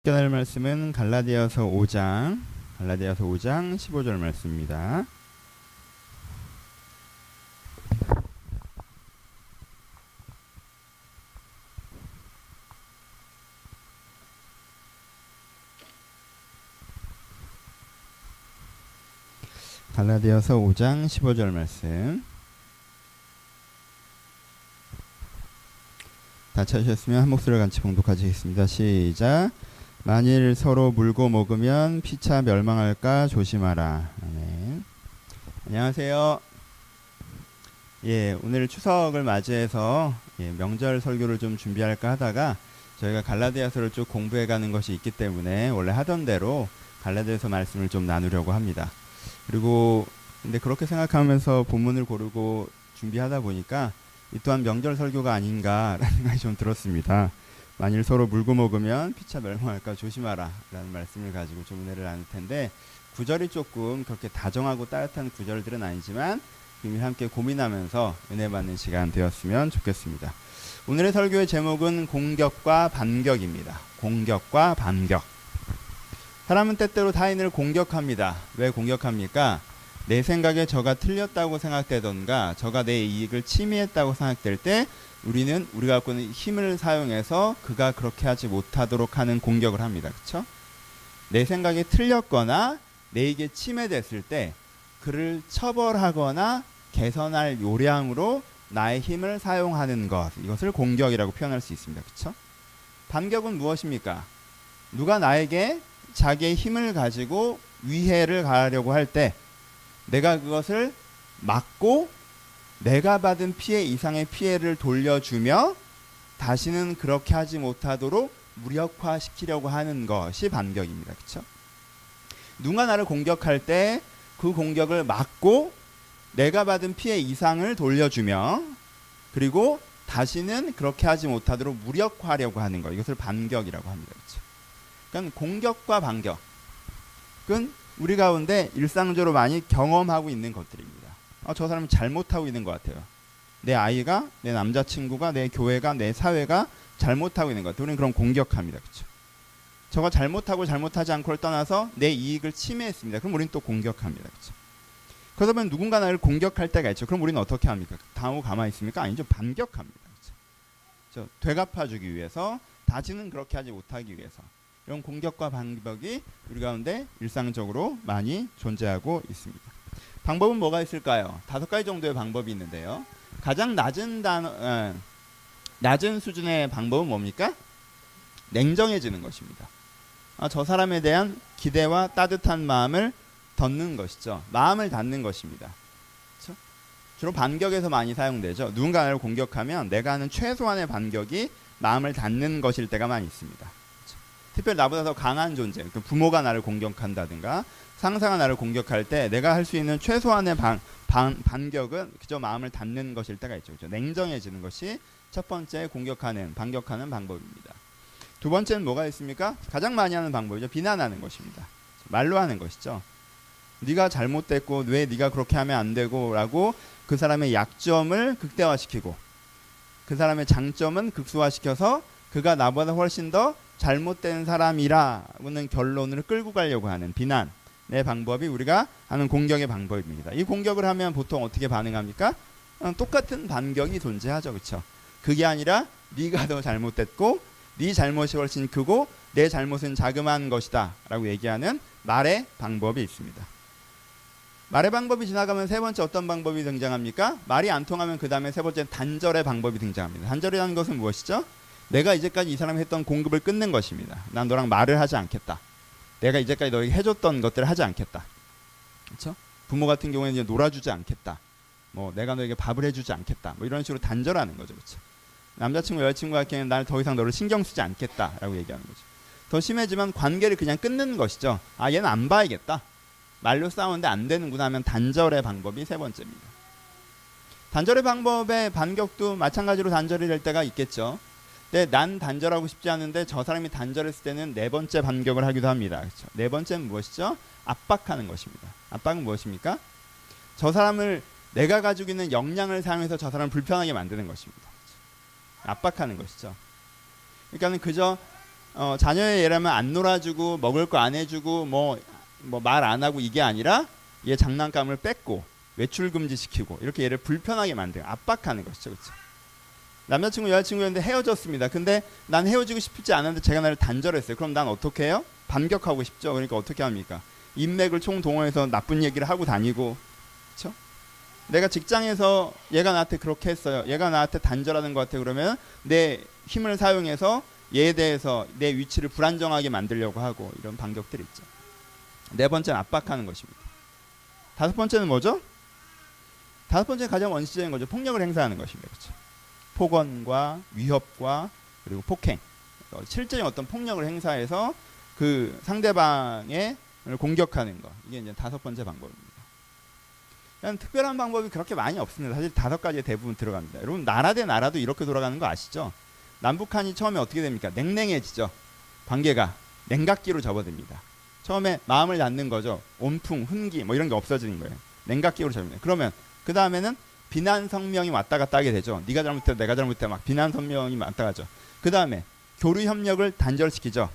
깨달을 말씀은 갈라디아서 5장 15절 말씀입니다. 갈라디아서 5장 15절 말씀. 다 찾으셨으면 한 목소리로 같이 봉독하시겠습니다. 시작. 만일 서로 물고 먹으면 피차 멸망할까 조심하라. 아멘. 안녕하세요. 오늘 추석을 맞이해서 명절 설교를 좀 준비할까 하다가 저희가 갈라디아서를 쭉 공부해가는 것이 있기 때문에 원래 하던 대로 갈라디아서 말씀을 좀 나누려고 합니다. 그리고 근데 그렇게 생각하면서 본문을 고르고 준비하다 보니까 이 또한 명절 설교가 아닌가라는 생각이 좀 들었습니다. 만일 서로 물고 먹으면 피차 멸망할까 조심하라 라는 말씀을 가지고 좀 은혜를 나눌 텐데, 구절이 조금 그렇게 다정하고 따뜻한 구절들은 아니지만 이미 함께 고민하면서 은혜 받는 시간 되었으면 좋겠습니다. 오늘의 설교의 제목은 공격과 반격입니다. 공격과 반격. 사람은 때때로 타인을 공격합니다. 왜 공격합니까? 내 생각에 저가 틀렸다고 생각되던가 저가 내 이익을 침해했다고 생각될 때 우리가 갖고 있는 힘을 사용해서 그가 그렇게 하지 못하도록 하는 공격을 합니다. 그렇죠? 내 생각이 틀렸거나 내 이익에 침해됐을 때 그를 처벌하거나 개선할 요량으로 나의 힘을 사용하는 것, 이것을 공격이라고 표현할 수 있습니다. 그렇죠? 반격은 무엇입니까? 누가 나에게 자기의 힘을 가지고 위해를 가하려고 할 때 내가 그것을 막고 내가 받은 피해 이상의 피해를 돌려주며 다시는 그렇게 하지 못하도록 무력화시키려고 하는 것이 반격입니다. 그렇죠? 누가 나를 공격할 때 그 공격을 막고 내가 받은 피해 이상을 돌려주며 그리고 다시는 그렇게 하지 못하도록 무력화하려고 하는 것, 이것을 반격이라고 합니다. 그렇죠? 그러니까 공격과 반격은 우리 가운데 일상적으로 많이 경험하고 있는 것들입니다. 저 사람은 잘못하고 있는 것 같아요. 내 아이가, 내 남자친구가, 내 교회가, 내 사회가 잘못하고 있는 것 같아요. 우리는 그런 공격합니다. 그렇죠? 저가 잘못하고 잘못하지 않고를 떠나서 내 이익을 침해했습니다. 그럼 우리는 또 공격합니다. 그렇죠? 그러다 보면 누군가 나를 공격할 때가 있죠. 그럼 우리는 어떻게 합니까? 당하고 가만히 있습니까? 아니죠. 반격합니다. 그렇죠? 되갚아주기 위해서, 다시는 그렇게 하지 못하기 위해서. 이런 공격과 반격이 우리 가운데 일상적으로 많이 존재하고 있습니다. 방법은 뭐가 있을까요? 5가지 정도의 방법이 있는데요. 가장 낮은 수준의 방법은 뭡니까? 냉정해지는 것입니다. 저 사람에 대한 기대와 따뜻한 마음을 닫는 것이죠. 마음을 닫는 것입니다. 그렇죠? 주로 반격에서 많이 사용되죠. 누군가 나를 공격하면 내가 하는 최소한의 반격이 마음을 닫는 것일 때가 많이 있습니다. 특별히 나보다 더 강한 존재, 부모가 나를 공격한다든가 상사가 나를 공격할 때 내가 할 수 있는 최소한의 반격은 그저 마음을 닫는 것일 때가 있죠. 그렇죠? 냉정해지는 것이 첫 번째 반격하는 방법입니다. 두 번째는 뭐가 있습니까? 가장 많이 하는 방법이죠. 비난하는 것입니다. 말로 하는 것이죠. 네가 잘못됐고 왜 네가 그렇게 하면 안 되고 라고 그 사람의 약점을 극대화시키고 그 사람의 장점은 극소화시켜서 그가 나보다 훨씬 더 잘못된 사람이라는 결론을 끌고 가려고 하는 비난의 방법이 우리가 하는 공격의 방법입니다. 이 공격을 하면 보통 어떻게 반응합니까? 똑같은 반격이 존재하죠. 그렇죠? 그게 아니라 네가 더 잘못됐고 네 잘못이 훨씬 크고 내 잘못은 자그마한 것이다 라고 얘기하는 말의 방법이 있습니다. 말의 방법이 지나가면 세 번째 어떤 방법이 등장합니까? 말이 안 통하면 그 다음에 세 번째 단절의 방법이 등장합니다. 단절이라는 것은 무엇이죠? 내가 이제까지 이 사람이 했던 공급을 끊는 것입니다. 난 너랑 말을 하지 않겠다. 내가 이제까지 너에게 해줬던 것들을 하지 않겠다. 그렇죠? 부모 같은 경우에는 이제 놀아주지 않겠다. 내가 너에게 밥을 해주지 않겠다. 이런 식으로 단절하는 거죠. 그렇죠? 남자친구, 여자친구 같은 경우에는 나를 더 이상 너를 신경 쓰지 않겠다라고 얘기하는 거죠. 더 심해지면 관계를 그냥 끊는 것이죠. 얘는 안 봐야겠다. 말로 싸우는데 안 되는구나 하면 단절의 방법이 세 번째입니다. 단절의 방법의 반격도 마찬가지로 단절이 될 때가 있겠죠. 근데 난 단절하고 싶지 않은데 저 사람이 단절했을 때는 네 번째 반격을 하기도 합니다. 그렇죠? 네 번째는 무엇이죠? 압박하는 것입니다. 압박은 무엇입니까? 저 사람을 내가 가지고 있는 역량을 사용해서 저 사람을 불편하게 만드는 것입니다. 그렇죠? 압박하는 것이죠. 그러니까는 그저 자녀의 예라면 안 놀아주고 먹을 거 안 해주고 뭐 말 안 하고 이게 아니라 얘 장난감을 뺏고 외출 금지시키고 이렇게 얘를 불편하게 만들고 압박하는 것이죠. 그렇죠? 남자친구 여자친구였는데 헤어졌습니다. 근데 난 헤어지고 싶지 않은데 제가 나를 단절했어요. 그럼 난 어떻게 해요? 반격하고 싶죠. 그러니까 어떻게 합니까? 인맥을 총동원해서 나쁜 얘기를 하고 다니고, 그렇죠? 내가 직장에서 얘가 나한테 그렇게 했어요. 얘가 나한테 단절하는 것 같아. 그러면 내 힘을 사용해서 얘에 대해서 내 위치를 불안정하게 만들려고 하고 이런 반격들이 있죠. 네 번째는 압박하는 것입니다. 다섯 번째는 뭐죠? 다섯 번째는 가장 원시적인 거죠. 폭력을 행사하는 것입니다. 그렇죠? 폭언과 위협과 그리고 폭행, 실제적인 어떤 폭력을 행사해서 그 상대방의 공격하는 거. 이게 이제 다섯 번째 방법입니다. 특별한 방법이 그렇게 많이 없습니다. 사실 다섯 가지에 대부분 들어갑니다. 여러분 나라 대 나라도 이렇게 돌아가는 거 아시죠? 남북한이 처음에 어떻게 됩니까? 냉랭해지죠. 관계가 냉각기로 접어듭니다. 처음에 마음을 닫는 거죠. 온풍, 훈기 뭐 이런 게 없어지는 거예요. 냉각기로 접니다. 그러면 그 다음에는 비난 성명이 왔다 갔다 하게 되죠. 네가 잘못해, 내가 잘못해 막 비난 성명이 왔다 가죠. 그 다음에 교류 협력을 단절시키죠.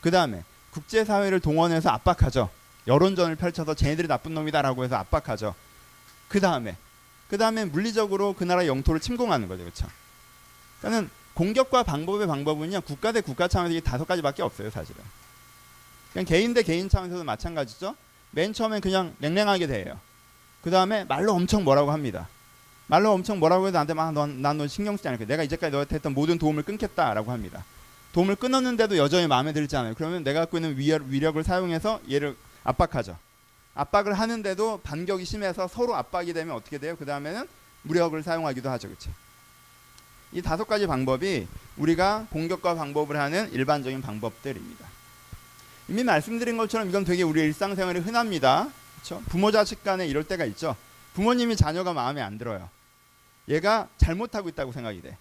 그 다음에 국제사회를 동원해서 압박하죠. 여론전을 펼쳐서 쟤네들이 나쁜 놈이다라고 해서 압박하죠. 그 다음에 물리적으로 그 나라 영토를 침공하는 거죠. 그렇죠? 그러니까 공격과 방법의 방법은요. 국가 대 국가 차원에서 이 다섯 가지밖에 없어요. 사실은. 그냥 개인 대 개인 차원에서도 마찬가지죠. 맨 처음엔 그냥 냉랭하게 대해요. 그 다음에 말로 엄청 뭐라고 합니다. 말로 엄청 뭐라고 해도 나한테 막 난 너 신경 쓰지 않을 거야. 내가 이제까지 너한테 했던 모든 도움을 끊겠다라고 합니다. 도움을 끊었는데도 여전히 마음에 들지 않아요. 그러면 내가 갖고 있는 위력을 사용해서 얘를 압박하죠. 압박을 하는데도 반격이 심해서 서로 압박이 되면 어떻게 돼요? 그 다음에는 무력을 사용하기도 하죠. 그렇죠? 이 다섯 가지 방법이 우리가 공격과 방법을 하는 일반적인 방법들입니다. 이미 말씀드린 것처럼 이건 되게 우리 일상생활에 흔합니다. 그렇죠? 부모 자식 간에 이럴 때가 있죠. 부모님이 자녀가 마음에 안 들어요. 얘가 잘못하고 있다고 생각이 돼.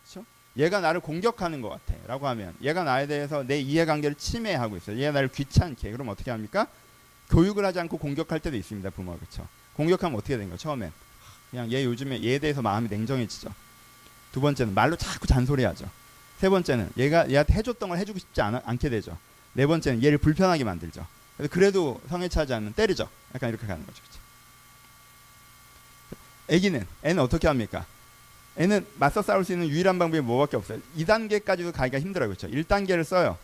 그렇죠? 얘가 나를 공격하는 것 같아 라고 하면 얘가 나에 대해서 내 이해관계를 침해하고 있어요. 얘가 나를 귀찮게. 그럼 어떻게 합니까? 교육을 하지 않고 공격할 때도 있습니다. 부모가. 그렇죠? 공격하면 어떻게 되는 거예요? 처음엔 그냥 얘 요즘에 얘에 대해서 마음이 냉정해지죠. 두 번째는 말로 자꾸 잔소리하죠. 세 번째는 얘한테 해줬던 걸 해주고 싶지 않게 되죠. 네 번째는 얘를 불편하게 만들죠. 그래도 성에 차지 않으면 때리죠. 약간 이렇게 가는 거죠. 그렇죠? 애는 어떻게 합니까? 애는 맞서 싸울 수 있는 유일한 방법이 뭐밖에 없어요. 2단계까지도 가기가 힘들어요. 그렇죠? 1단계를 써요.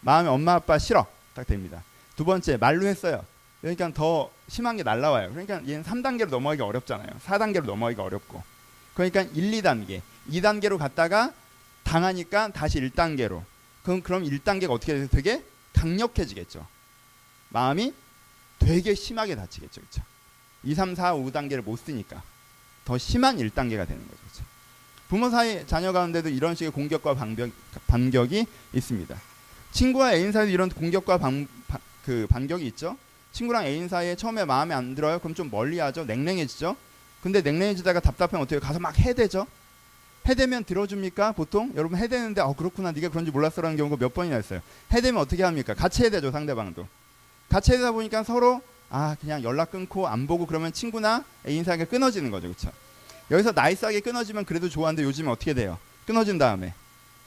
마음에 엄마 아빠 싫어. 딱 됩니다. 두 번째 말로 했어요. 그러니까 더 심한 게 날라와요. 그러니까 얘는 3단계로 넘어가기가 어렵잖아요. 4단계로 넘어가기가 어렵고. 그러니까 1, 2단계. 2단계로 갔다가 당하니까 다시 1단계로. 그럼 1단계가 어떻게 돼서 되게 강력해지겠죠. 마음이 되게 심하게 다치겠죠. 그렇죠? 2, 3, 4, 5단계를 못 쓰니까 더 심한 1단계가 되는 거죠. 그렇죠? 부모 사이 자녀 가운데도 이런 식의 공격과 반격이 있습니다. 친구와 애인 사이도 이런 공격과 반격이 있죠. 친구랑 애인 사이에 처음에 마음에 안 들어요. 그럼 좀 멀리하죠. 냉랭해지죠. 근데 냉랭해지다가 답답하면 어떻게 가서 막 해대죠. 해대면 들어줍니까? 보통 여러분 해대는데 그렇구나 네가 그런지 몰랐어라는 경우가 몇 번이나 있어요. 해대면 어떻게 합니까? 같이 해대죠. 상대방도. 같이 해대다 보니까 서로 그냥 연락 끊고 안 보고 그러면 친구나 애인 사이가 끊어지는 거죠. 그렇죠? 여기서 나이스하게 끊어지면 그래도 좋아하는데 요즘에 어떻게 돼요? 끊어진 다음에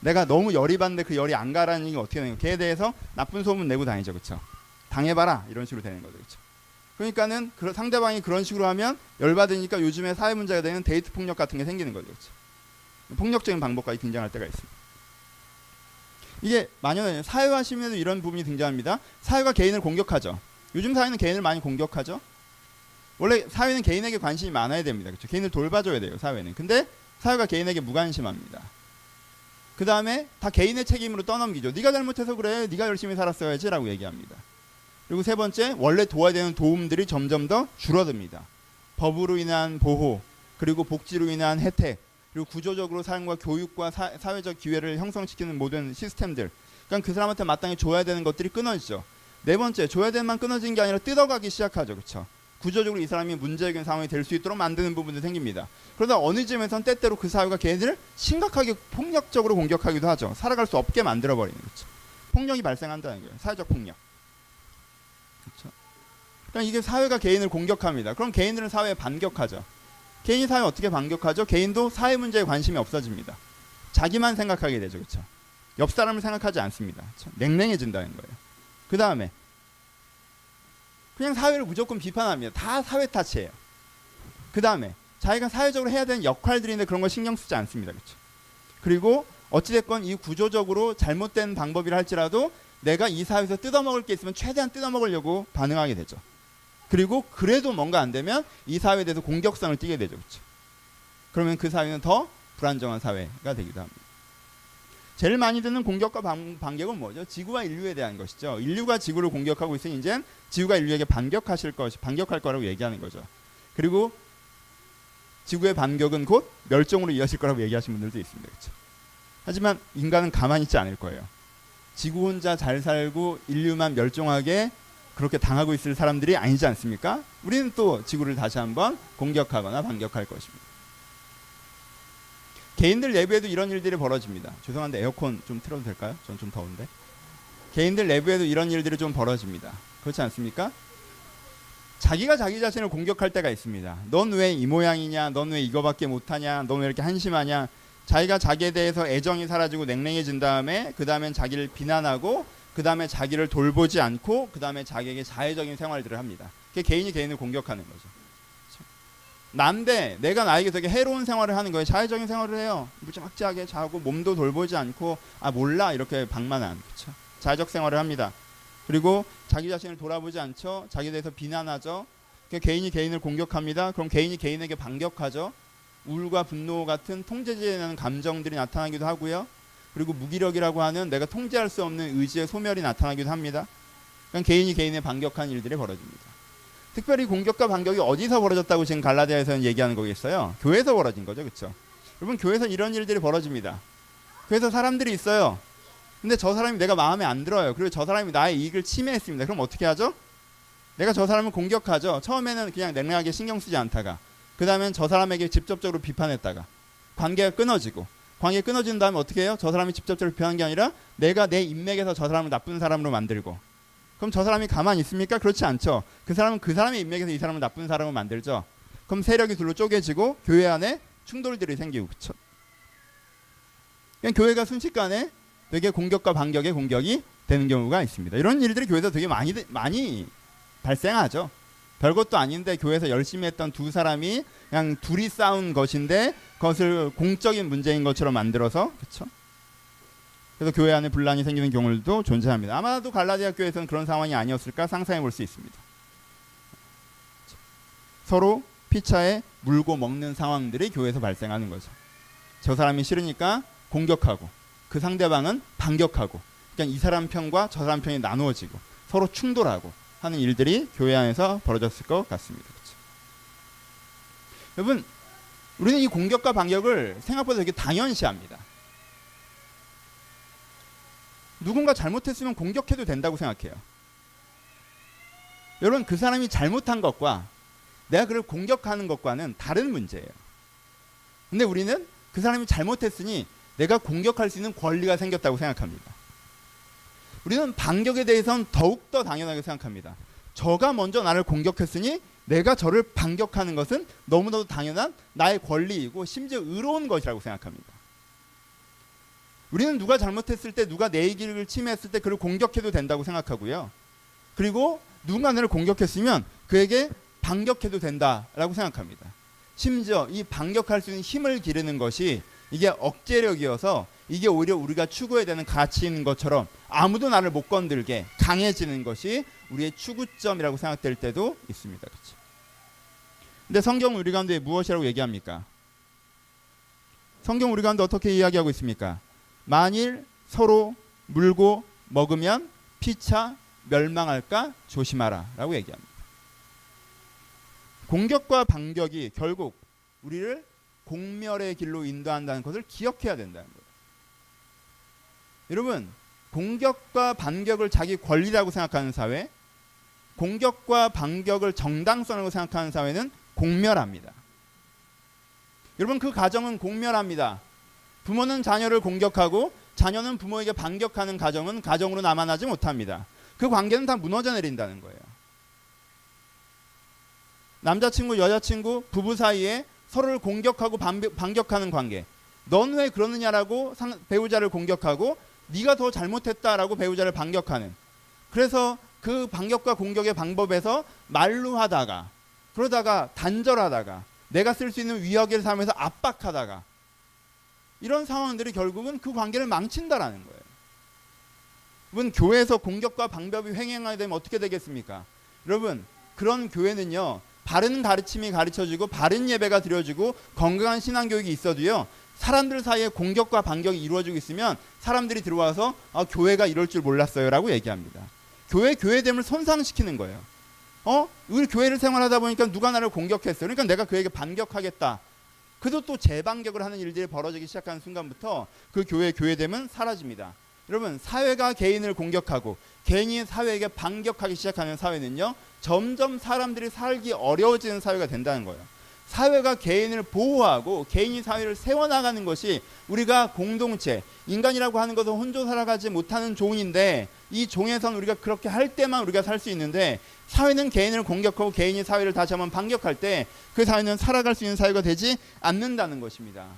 내가 너무 열이 받는데 그 열이 안 가라는 게 어떻게 되는 거예요? 걔에 대해서 나쁜 소문 내고 다니죠. 그렇죠? 당해봐라 이런 식으로 되는 거죠. 그렇죠? 그러니까는 상대방이 그런 식으로 하면 열받으니까 요즘에 사회 문제가 되는 데이트 폭력 같은 게 생기는 거죠. 그렇죠? 폭력적인 방법까지 등장할 때가 있습니다. 이게 만연해요. 사회화 심리에도 이런 부분이 등장합니다. 사회가 개인을 공격하죠. 요즘 사회는 개인을 많이 공격하죠. 원래 사회는 개인에게 관심이 많아야 됩니다. 그렇죠? 개인을 돌봐줘야 돼요. 사회는. 근데 사회가 개인에게 무관심합니다. 그 다음에 다 개인의 책임으로 떠넘기죠. 네가 잘못해서 그래. 네가 열심히 살았어야지 라고 얘기합니다. 그리고 세 번째, 원래 도와야 되는 도움들이 점점 더 줄어듭니다. 법으로 인한 보호, 그리고 복지로 인한 혜택, 그리고 구조적으로 삶과 교육과 사회적 기회를 형성시키는 모든 시스템들, 그러니까 그 사람한테 마땅히 줘야 되는 것들이 끊어지죠. 네 번째, 줘야 되는 만 끊어지는 게 아니라 뜯어가기 시작하죠. 그렇죠? 구조적으로 이 사람이 문제적인 상황이 될 수 있도록 만드는 부분도 생깁니다. 그러다 어느 쯤에선 때때로 그 사회가 걔네들을 심각하게 폭력적으로 공격하기도 하죠. 살아갈 수 없게 만들어버리는 거죠. 폭력이 발생한다는 거예요. 사회적 폭력. 그렇죠? 그러니까 이게 사회가 개인을 공격합니다. 그럼 개인들은 사회에 반격하죠. 개인이 사회에 어떻게 반격하죠? 개인도 사회 문제에 관심이 없어집니다. 자기만 생각하게 되죠. 그렇죠? 옆 사람을 생각하지 않습니다. 냉랭해진다는 거예요. 그 다음에 그냥 사회를 무조건 비판합니다. 다 사회 탓이에요. 그 다음에 자기가 사회적으로 해야 되는 역할들인데 그런 거 신경 쓰지 않습니다. 그렇죠? 그리고 어찌됐건 이 구조적으로 잘못된 방법이라 할지라도 내가 이 사회에서 뜯어먹을 게 있으면 최대한 뜯어먹으려고 반응하게 되죠. 그리고 그래도 뭔가 안 되면 이 사회에 대해서 공격성을 띠게 되죠. 그렇죠? 그러면 그 사회는 더 불안정한 사회가 되기도 합니다. 제일 많이 듣는 공격과 반격은 뭐죠? 지구와 인류에 대한 것이죠. 인류가 지구를 공격하고 있으니 이제 지구가 인류에게 반격할 거라고 얘기하는 거죠. 그리고 지구의 반격은 곧 멸종으로 이어질 거라고 얘기하시는 분들도 있습니다. 그렇죠? 하지만 인간은 가만히 있지 않을 거예요. 지구 혼자 잘 살고 인류만 멸종하게 그렇게 당하고 있을 사람들이 아니지 않습니까? 우리는 또 지구를 다시 한번 공격하거나 반격할 것입니다. 개인들 내부에도 이런 일들이 벌어집니다. 죄송한데 에어컨 좀 틀어도 될까요? 전 좀 더운데. 개인들 내부에도 이런 일들이 좀 벌어집니다. 그렇지 않습니까? 자기가 자기 자신을 공격할 때가 있습니다. 넌 왜 이 모양이냐? 넌 왜 이거밖에 못하냐? 넌 왜 이렇게 한심하냐? 자기가 자기에 대해서 애정이 사라지고 냉랭해진 다음에 그 다음엔 자기를 비난하고 그 다음에 자기를 돌보지 않고 그 다음에 자기에게 자해적인 생활들을 합니다. 그게 개인이 개인을 공격하는 거죠. 난데 내가 나에게 되게 해로운 생활을 하는 거예요. 자해적인 생활을 해요. 무지막지하게 자고 몸도 돌보지 않고 아 몰라 이렇게 방만한 그렇죠? 자해적 생활을 합니다. 그리고 자기 자신을 돌아보지 않죠. 자기에 대해서 비난하죠. 개인이 개인을 공격합니다. 그럼 개인이 개인에게 반격하죠. 우울과 분노 같은 통제되지 않는 감정들이 나타나기도 하고요. 그리고 무기력이라고 하는 내가 통제할 수 없는 의지의 소멸이 나타나기도 합니다. 그러니까 개인이 개인에 반격하는 일들이 벌어집니다. 특별히 공격과 반격이 어디서 벌어졌다고 지금 갈라디아에서는 얘기하는 거겠어요? 교회에서 벌어진 거죠. 그렇죠? 여러분 교회에서 이런 일들이 벌어집니다. 교회에서 사람들이 있어요. 근데 저 사람이 내가 마음에 안 들어요. 그리고 저 사람이 나의 이익을 침해했습니다. 그럼 어떻게 하죠? 내가 저 사람을 공격하죠. 처음에는 그냥 냉랭하게 신경 쓰지 않다가 그 다음엔 저 사람에게 직접적으로 비판했다가 관계가 끊어지고 관계가 끊어진 다음에 어떻게 해요? 저 사람이 직접적으로 비판한 게 아니라 내가 내 인맥에서 저 사람을 나쁜 사람으로 만들고 그럼 저 사람이 가만히 있습니까? 그렇지 않죠. 그 사람은 그 사람의 인맥에서 이 사람을 나쁜 사람으로 만들죠. 그럼 세력이 둘로 쪼개지고 교회 안에 충돌들이 생기고 그렇죠. 그냥 교회가 순식간에 되게 공격과 반격의 공격이 되는 경우가 있습니다. 이런 일들이 교회에서 되게 많이 발생하죠. 별것도 아닌데 교회에서 열심히 했던 두 사람이 그냥 둘이 싸운 것인데 그것을 공적인 문제인 것처럼 만들어서 그렇죠. 그래서 교회 안에 분란이 생기는 경우도 존재합니다. 아마도 갈라디아 교회에서는 그런 상황이 아니었을까 상상해 볼 수 있습니다. 서로 피차에 물고 먹는 상황들이 교회에서 발생하는 거죠. 저 사람이 싫으니까 공격하고 그 상대방은 반격하고 그러니까 이 사람 편과 저 사람 편이 나누어지고 서로 충돌하고 하는 일들이 교회 안에서 벌어졌을 것 같습니다. 그렇죠? 여러분 우리는 이 공격과 반격을 생각보다 되게 당연시합니다. 누군가 잘못했으면 공격해도 된다고 생각해요. 여러분 그 사람이 잘못한 것과 내가 그를 공격하는 것과는 다른 문제예요. 근데 우리는 그 사람이 잘못했으니 내가 공격할 수 있는 권리가 생겼다고 생각합니다. 우리는 반격에 대해서는 더욱더 당연하게 생각합니다. 저가 먼저 나를 공격했으니 내가 저를 반격하는 것은 너무나도 당연한 나의 권리이고 심지어 의로운 것이라고 생각합니다. 우리는 누가 잘못했을 때 누가 내 이익을 침해했을 때 그를 공격해도 된다고 생각하고요. 그리고 누군가 나를 공격했으면 그에게 반격해도 된다라고 생각합니다. 심지어 이 반격할 수 있는 힘을 기르는 것이 이게 억제력이어서 이게 오히려 우리가 추구해야 되는 가치인 것처럼 아무도 나를 못 건들게 강해지는 것이 우리의 추구점이라고 생각될 때도 있습니다. 그렇죠? 근데 성경 우리 가운데 무엇이라고 얘기합니까? 성경 우리 가운데 어떻게 이야기하고 있습니까? 만일 서로 물고 먹으면 피차 멸망할까 조심하라 라고 얘기합니다. 공격과 반격이 결국 우리를 공멸의 길로 인도한다는 것을 기억해야 된다는 거예요. 여러분 공격과 반격을 자기 권리라고 생각하는 사회, 공격과 반격을 정당성이라고 생각하는 사회는 공멸합니다. 여러분 그 가정은 공멸합니다. 부모는 자녀를 공격하고 자녀는 부모에게 반격하는 가정은 가정으로 남아나지 못합니다. 그 관계는 다 무너져 내린다는 거예요. 남자친구, 여자친구, 부부 사이에 서로를 공격하고 반격하는 관계. 넌 왜 그러느냐라고 배우자를 공격하고 네가 더 잘못했다라고 배우자를 반격하는. 그래서 그 반격과 공격의 방법에서 말로 하다가, 그러다가 단절하다가, 내가 쓸 수 있는 위협을 삼아서 압박하다가, 이런 상황들이 결국은 그 관계를 망친다라는 거예요. 여러분, 교회에서 공격과 방법이 횡행하게 되면 어떻게 되겠습니까? 여러분, 그런 교회는요, 바른 가르침이 가르쳐지고 바른 예배가 드려지고 건강한 신앙교육이 있어도요, 사람들 사이에 공격과 반격이 이루어지고 있으면 사람들이 들어와서 교회가 이럴 줄 몰랐어요 라고 얘기합니다. 교회됨을 손상시키는 거예요. 우리 교회를 생활하다 보니까 누가 나를 공격했어요. 그러니까 내가 그에게 반격하겠다. 그래도 또 재반격을 하는 일들이 벌어지기 시작하는 순간부터 그 교회됨은 사라집니다. 여러분, 사회가 개인을 공격하고 개인이 사회에게 반격하기 시작하는 사회는요, 점점 사람들이 살기 어려워지는 사회가 된다는 거예요. 사회가 개인을 보호하고 개인이 사회를 세워나가는 것이 우리가 공동체, 인간이라고 하는 것은 혼자 살아가지 못하는 종인데, 이 종에선 우리가 그렇게 할 때만 우리가 살 수 있는데, 사회는 개인을 공격하고 개인이 사회를 다시 한번 반격할 때 그 사회는 살아갈 수 있는 사회가 되지 않는다는 것입니다.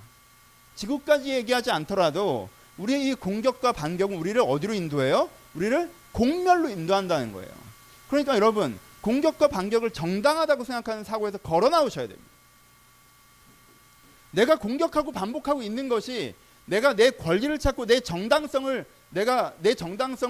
지구까지 얘기하지 않더라도 우리의 이 공격과 반격은 우리를 어디로 인도해요? 우리를 공멸로 인도한다는 거예요. 그러니까 여러분, 공격과 반격을 정당하다고 생각하는 사고에서 걸어 나오셔야 됩니다. 내가 공격하고 반복하고 있는 것이 내가 내 권리를 찾고 내 정당성을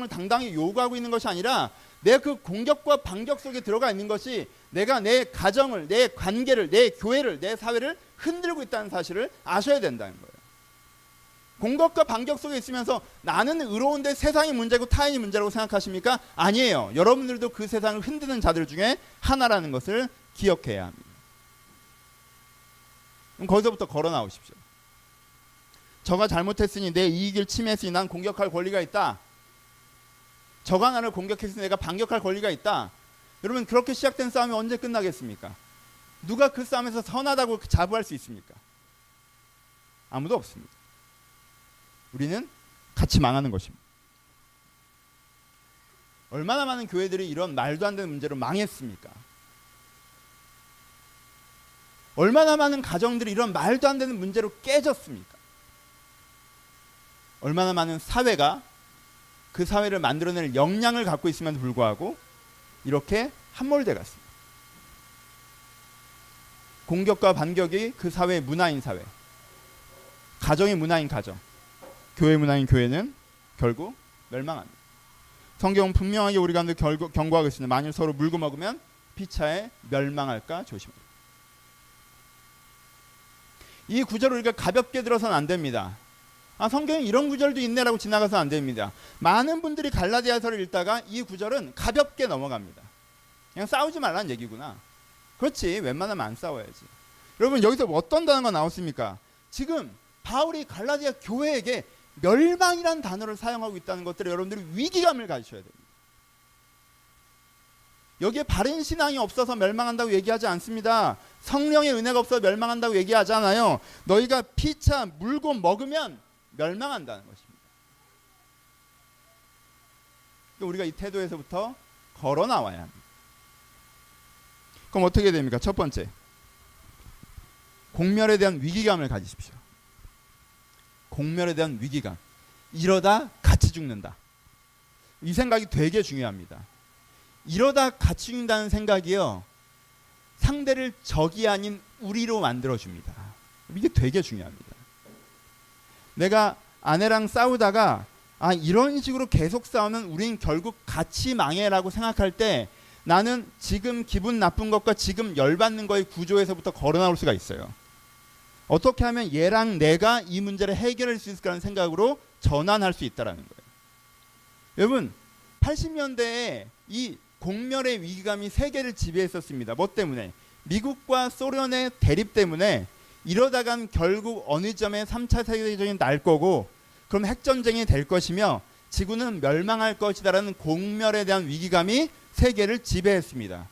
당당히 요구하고 있는 것이 아니라, 내 그 공격과 반격 속에 들어가 있는 것이 내가 내 가정을, 내 관계를, 내 교회를, 내 사회를 흔들고 있다는 사실을 아셔야 된다는 거예요. 공격과 반격 속에 있으면서 나는 의로운데 세상이 문제고 타인이 문제라고 생각하십니까? 아니에요. 여러분들도 그 세상을 흔드는 자들 중에 하나라는 것을 기억해야 합니다. 그럼 거기서부터 걸어 나오십시오. 저가 잘못했으니, 내 이익을 침해했으니 난 공격할 권리가 있다. 저가 나를 공격했으니 내가 반격할 권리가 있다. 여러분, 그렇게 시작된 싸움이 언제 끝나겠습니까? 누가 그 싸움에서 선하다고 자부할 수 있습니까? 아무도 없습니다. 우리는 같이 망하는 것입니다. 얼마나 많은 교회들이 이런 말도 안 되는 문제로 망했습니까? 얼마나 많은 가정들이 이런 말도 안 되는 문제로 깨졌습니까? 얼마나 많은 사회가 그 사회를 만들어낼 역량을 갖고 있음에도 불구하고 이렇게 함몰돼 갔습니다. 공격과 반격이 그 사회의 문화인 사회, 가정의 문화인 가정, 교회 문화인 교회는 결국 멸망합니다. 성경은 분명하게 우리 가운데 경고하고 있습니다. 만일 서로 물고 먹으면 피차에 멸망할까 조심하라. 이 구절을 우리가 가볍게 들어서는 안 됩니다. 성경에 이런 구절도 있네라고 지나가서 안 됩니다. 많은 분들이 갈라디아서를 읽다가 이 구절은 가볍게 넘어갑니다. 그냥 싸우지 말라는 얘기구나. 그렇지, 웬만하면 안 싸워야지. 여러분, 여기서 어떤 단어가 나왔습니까? 지금 바울이 갈라디아 교회에게 멸망이라는 단어를 사용하고 있다는 것들을 여러분들이 위기감을 가지셔야 됩니다. 여기에 바른 신앙이 없어서 멸망한다고 얘기하지 않습니다. 성령의 은혜가 없어서 멸망한다고 얘기하잖아요. 너희가 피차 물고 먹으면 멸망한다는 것입니다. 우리가 이 태도에서부터 걸어 나와야 합니다. 그럼 어떻게 됩니까? 첫 번째, 공멸에 대한 위기감을 가지십시오. 공멸에 대한 위기감. 이러다 같이 죽는다. 이 생각이 되게 중요합니다. 이러다 같이 죽는다는 생각이요, 상대를 적이 아닌 우리로 만들어줍니다. 이게 되게 중요합니다. 내가 아내랑 싸우다가 이런 식으로 계속 싸우면 우린 결국 같이 망해라고 생각할 때, 나는 지금 기분 나쁜 것과 지금 열받는 거의 구조에서부터 걸어 나올 수가 있어요. 어떻게 하면 얘랑 내가 이 문제를 해결할 수 있을까라는 생각으로 전환할 수 있다는 거예요. 여러분, 80년대에 이 공멸의 위기감이 세계를 지배했었습니다. 뭐 때문에? 미국과 소련의 대립 때문에. 이러다간 결국 어느 점에 3차 세계대전이 날 거고, 그럼 핵전쟁이 될 것이며 지구는 멸망할 것이다라는 공멸에 대한 위기감이 세계를 지배했습니다.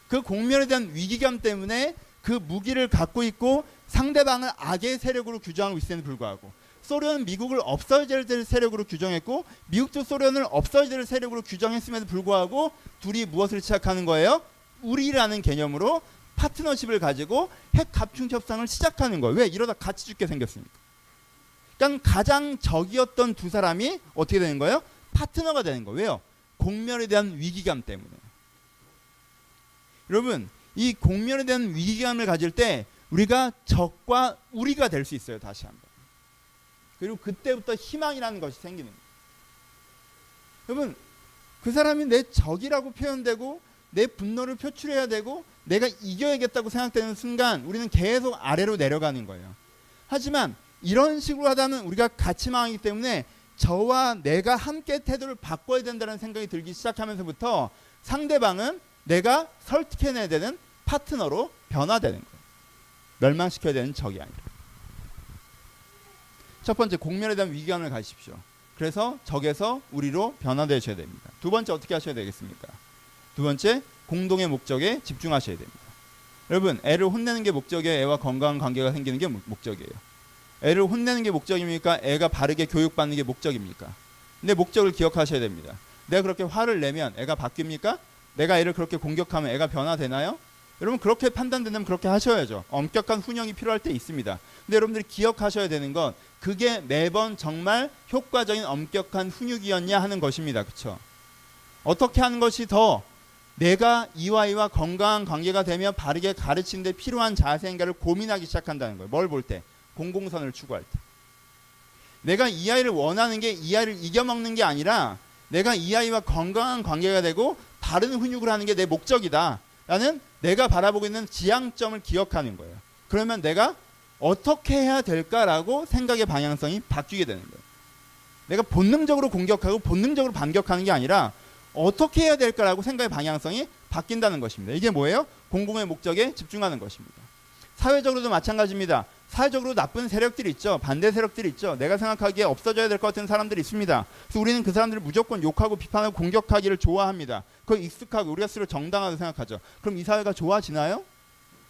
그 공멸에 대한 위기감 때문에 그 무기를 갖고 있고 상대방을 악의 세력으로 규정하고 있음에도 불구하고, 소련은 미국을 없어져야 될 세력으로 규정했고 미국도 소련을 없어져야 될 세력으로 규정했음에도 불구하고 둘이 무엇을 시작하는 거예요? 우리라는 개념으로 파트너십을 가지고 핵 갑충 협상을 시작하는 거예요. 왜? 이러다 같이 죽게 생겼으니까. 그러니까 가장 적이었던 두 사람이 어떻게 되는 거예요? 파트너가 되는 거예요. 왜요? 공멸에 대한 위기감 때문에. 여러분, 이 공멸에 대한 위기감을 가질 때 우리가 적과 우리가 될 수 있어요. 다시 한번. 그리고 그때부터 희망이라는 것이 생기는 거예요. 여러분, 그 사람이 내 적이라고 표현되고 내 분노를 표출해야 되고 내가 이겨야겠다고 생각되는 순간 우리는 계속 아래로 내려가는 거예요. 하지만 이런 식으로 하다는 우리가 같이 망하기 때문에 저와 내가 함께 태도를 바꿔야 된다는 생각이 들기 시작하면서부터 상대방은 내가 설득해내야 되는 파트너로 변화되는 거예요. 멸망시켜야 되는 적이 아니라. 첫 번째, 공멸에 대한 위기감을 가지십시오. 그래서 적에서 우리로 변화되셔야 됩니다. 두 번째, 어떻게 하셔야 되겠습니까? 두 번째, 공동의 목적에 집중하셔야 됩니다. 여러분, 애를 혼내는 게 목적이에요? 애와 건강한 관계가 생기는 게 목적이에요? 애를 혼내는 게 목적입니까? 애가 바르게 교육받는 게 목적입니까? 근데 목적을 기억하셔야 됩니다. 내가 그렇게 화를 내면 애가 바뀝니까? 내가 애를 그렇게 공격하면 애가 변화되나요? 여러분, 그렇게 판단된다면 그렇게 하셔야죠. 엄격한 훈영이 필요할 때 있습니다. 근데 여러분들이 기억하셔야 되는 건 그게 매번 정말 효과적인 엄격한 훈육이었냐 하는 것입니다. 그렇죠? 어떻게 하는 것이 더 내가 이와 이와 건강한 관계가 되며 바르게 가르치는 데 필요한 자세인가를 고민하기 시작한다는 거예요. 뭘 볼 때? 공공선을 추구할 때. 내가 이 아이를 원하는 게 이 아이를 이겨먹는 게 아니라 내가 이 아이와 건강한 관계가 되고 바른 훈육을 하는 게 내 목적이다 라는 내가 바라보고 있는 지향점을 기억하는 거예요. 그러면 내가 어떻게 해야 될까라고 생각의 방향성이 바뀌게 되는 거예요. 내가 본능적으로 공격하고 본능적으로 반격하는 게 아니라 어떻게 해야 될까라고 생각의 방향성이 바뀐다는 것입니다. 이게 뭐예요? 공공의 목적에 집중하는 것입니다. 사회적으로도 마찬가지입니다. 사회적으로 나쁜 세력들이 있죠. 반대 세력들이 있죠. 내가 생각하기에 없어져야 될 것 같은 사람들이 있습니다. 그래서 우리는 그 사람들을 무조건 욕하고 비판하고 공격하기를 좋아합니다. 그거 익숙하고 우리가 스스로 정당하다고 생각하죠. 그럼 이 사회가 좋아지나요?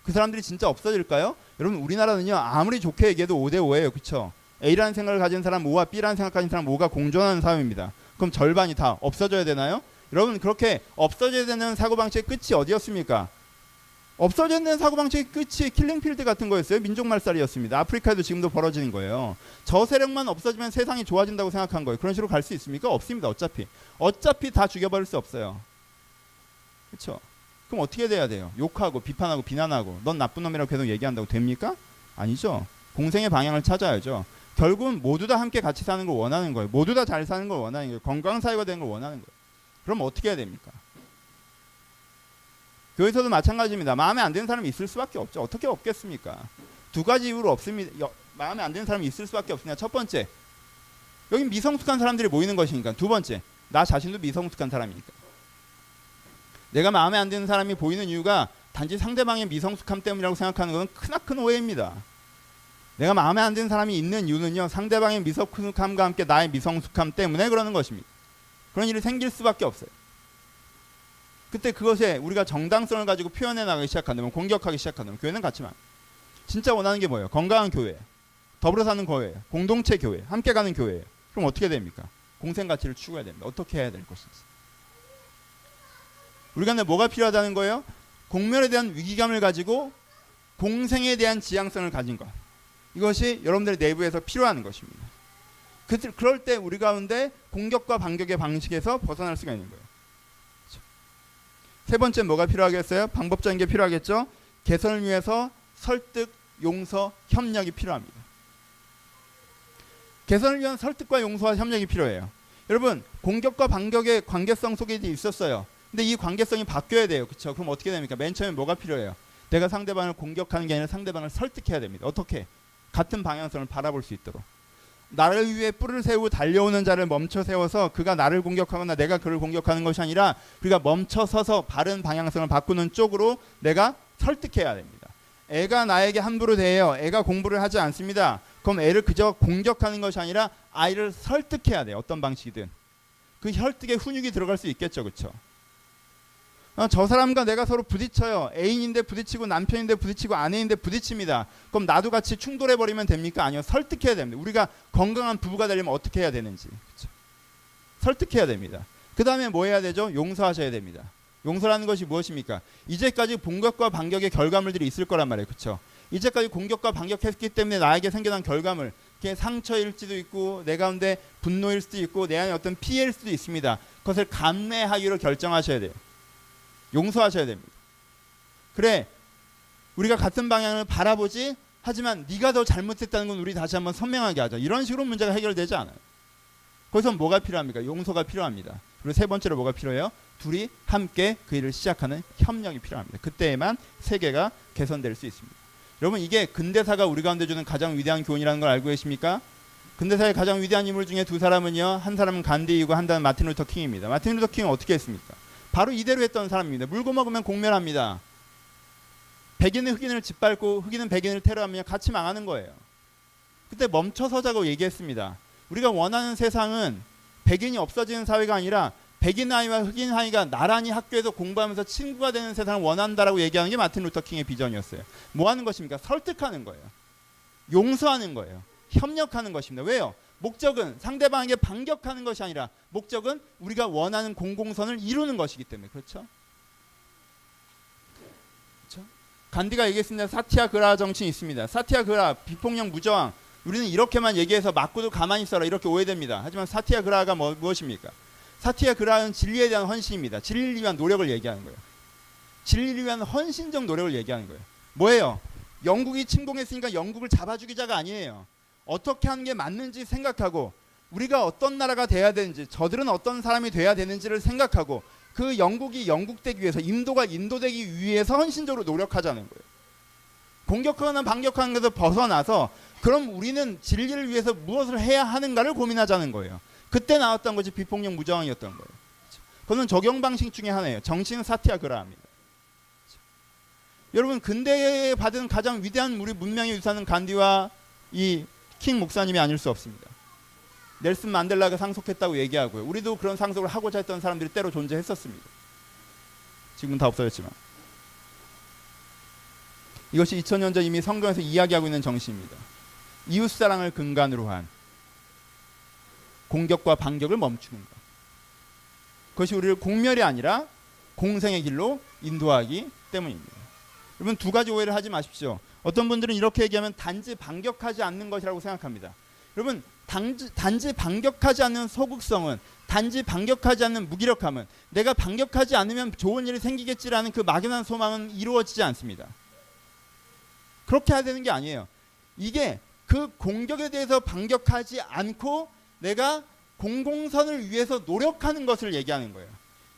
그 사람들이 진짜 없어질까요? 여러분, 우리나라는요, 아무리 좋게 얘기해도 5대5예요. 그렇죠? A라는 생각을 가진 사람 O와 B라는 생각을 가진 사람 O가 공존하는 사회입니다. 그럼 절반이 다 없어져야 되나요? 여러분, 그렇게 없어져야 되는 사고방식의 끝이 어디였습니까? 없어져야 되는 사고방식의 끝이 킬링필드 같은 거였어요. 민족말살이었습니다. 아프리카에도 지금도 벌어지는 거예요. 저 세력만 없어지면 세상이 좋아진다고 생각한 거예요. 그런 식으로 갈 수 있습니까? 없습니다. 어차피 다 죽여버릴 수 없어요. 그렇죠? 그럼 어떻게 돼야 돼요? 욕하고 비판하고 비난하고 넌 나쁜 놈이라고 계속 얘기한다고 됩니까? 아니죠. 공생의 방향을 찾아야죠. 결국은 모두 다 함께 같이 사는 걸 원하는 거예요. 모두 다 잘 사는 걸 원하는 거예요. 건강한 사회가 되는 걸 원하는 거예요. 그럼 어떻게 해야 됩니까? 교회에서도 마찬가지입니다. 마음에 안 드는 사람이 있을 수밖에 없죠. 어떻게 없겠습니까? 두 가지 이유로 없습니다. 마음에 안 드는 사람이 있을 수밖에 없습니다. 첫 번째, 여기 미성숙한 사람들이 모이는 것이니까. 두 번째, 나 자신도 미성숙한 사람이니까. 내가 마음에 안 드는 사람이 보이는 이유가 단지 상대방의 미성숙함 때문이라고 생각하는 것은 크나큰 오해입니다. 내가 마음에 안 드는 사람이 있는 이유는요, 상대방의 미성숙함과 함께 나의 미성숙함 때문에 그러는 것입니다. 그런 일이 생길 수밖에 없어요. 그때 그것에 우리가 정당성을 가지고 표현해 나가기 시작한다면, 공격하기 시작한다면, 교회는 같지만 진짜 원하는 게 뭐예요? 건강한 교회, 더불어 사는 교회, 공동체 교회, 함께 가는 교회예요. 그럼 어떻게 됩니까? 공생가치를 추구해야 됩니다. 어떻게 해야 될 것인지. 우리가 근데 뭐가 필요하다는 거예요? 공멸에 대한 위기감을 가지고 공생에 대한 지향성을 가진 것. 이것이 여러분들의 내부에서 필요한 것입니다. 그럴 때 우리 가운데 공격과 반격의 방식에서 벗어날 수가 있는 거예요. 세 번째 뭐가 필요하겠어요? 방법적인 게 필요하겠죠? 개선을 위해서 설득, 용서, 협력이 필요합니다. 개선을 위한 설득과 용서와 협력이 필요해요. 여러분, 공격과 반격의 관계성 속에 있었어요. 근데 이 관계성이 바뀌어야 돼요. 그렇죠? 그럼 어떻게 됩니까? 맨 처음에 뭐가 필요해요? 내가 상대방을 공격하는 게 아니라 상대방을 설득해야 됩니다. 어떻게? 같은 방향성을 바라볼 수 있도록. 나를 위해 뿔을 세우고 달려오는 자를 멈춰 세워서 그가 나를 공격하거나 내가 그를 공격하는 것이 아니라 우리가 멈춰 서서 바른 방향성을 바꾸는 쪽으로 내가 설득해야 됩니다. 애가 나에게 함부로 대해요. 애가 공부를 하지 않습니다. 그럼 애를 그저 공격하는 것이 아니라 아이를 설득해야 돼요. 어떤 방식이든. 그 설득에 훈육이 들어갈 수 있겠죠. 그렇죠? 저 사람과 내가 서로 부딪혀요. 애인인데 부딪히고 남편인데 부딪히고 아내인데 부딪힙니다. 그럼 나도 같이 충돌해버리면 됩니까? 아니요. 설득해야 됩니다. 우리가 건강한 부부가 되려면 어떻게 해야 되는지. 그렇죠? 설득해야 됩니다. 그 다음에 뭐 해야 되죠? 용서하셔야 됩니다. 용서라는 것이 무엇입니까? 이제까지 공격과 반격의 결과물들이 있을 거란 말이에요. 그렇죠? 이제까지 공격과 반격했기 때문에 나에게 생겨난 결과물, 그게 상처일지도 있고 내 가운데 분노일 수도 있고 내 안에 어떤 피해일 수도 있습니다. 그것을 감내하기로 결정하셔야 돼요. 용서하셔야 됩니다. 그래, 우리가 같은 방향을 바라보지, 하지만 네가 더 잘못했다는 건 우리 다시 한번 선명하게 하자. 이런 식으로 문제가 해결되지 않아요. 거기서 뭐가 필요합니까? 용서가 필요합니다. 그리고 세 번째로 뭐가 필요해요? 둘이 함께 그 일을 시작하는 협력이 필요합니다. 그때에만 세계가 개선될 수 있습니다. 여러분, 이게 근대사가 우리 가운데 주는 가장 위대한 교훈이라는 걸 알고 계십니까? 근대사의 가장 위대한 인물 중에 두 사람은요, 한 사람은 간디이고 한 사람은 마틴 루터 킹입니다. 마틴 루터 킹은 어떻게 했습니까? 바로 이대로 했던 사람입니다. 물고 먹으면 공멸합니다. 백인은 흑인을 짓밟고 흑인은 백인을 테러하면 같이 망하는 거예요. 그때 멈춰서자고 얘기했습니다. 우리가 원하는 세상은 백인이 없어지는 사회가 아니라 백인 아이와 흑인 아이가 나란히 학교에서 공부하면서 친구가 되는 세상을 원한다라고 얘기하는 게 마틴 루터 킹의 비전이었어요. 뭐 하는 것입니까? 설득하는 거예요. 용서하는 거예요. 협력하는 것입니다. 왜요? 목적은 상대방에게 반격하는 것이 아니라 목적은 우리가 원하는 공공선을 이루는 것이기 때문에. 그렇죠? 그렇죠? 간디가 얘기했습니다. 사티아그라 정신이 있습니다. 사티아그라, 비폭력 무저항. 우리는 이렇게만 얘기해서 맞고도 가만히 있어라 이렇게 오해됩니다. 하지만 사티아그라가 무엇입니까? 사티아그라는 진리에 대한 헌신입니다. 진리를 위한 노력을 얘기하는 거예요. 진리를 위한 헌신적 노력을 얘기하는 거예요. 뭐예요? 영국이 침공했으니까 영국을 잡아 죽이자가 아니에요. 어떻게 하는 게 맞는지 생각하고 우리가 어떤 나라가 돼야 되는지, 저들은 어떤 사람이 돼야 되는지를 생각하고 그 영국이 영국되기 위해서, 인도가 인도되기 위해서 헌신적으로 노력하자는 거예요. 공격하거나 반격하는 것에서 벗어나서 그럼 우리는 진리를 위해서 무엇을 해야 하는가를 고민하자는 거예요. 그때 나왔던 것이 비폭력 무저항이었던 거예요. 그거는 적용 방식 중에 하나예요. 정신 사티아그라입니다. 여러분, 근대에 받은 가장 위대한 우리 문명의 유산은 간디와 이 킹 목사님이 아닐 수 없습니다. 넬슨 만델라가 상속했다고 얘기하고요. 우리도 그런 상속을 하고자 했던 사람들이 때로 존재했었습니다. 지금은 다 없어졌지만. 이것이 2000년 전 이미 성경에서 이야기하고 있는 정신입니다. 이웃사랑을 근간으로 한 공격과 반격을 멈추는 것. 그것이 우리를 공멸이 아니라 공생의 길로 인도하기 때문입니다. 여러분, 두 가지 오해를 하지 마십시오. 어떤 분들은 이렇게 얘기하면 단지 반격하지 않는 것이라고 생각합니다. 여러분, 단지 반격하지 않는 소극성은, 단지 반격하지 않는 무기력함은, 내가 반격하지 않으면 좋은 일이 생기겠지라는 그 막연한 소망은 이루어지지 않습니다. 그렇게 해야 되는 게 아니에요. 이게 그 공격에 대해서 반격하지 않고 내가 공공선을 위해서 노력하는 것을 얘기하는 거예요.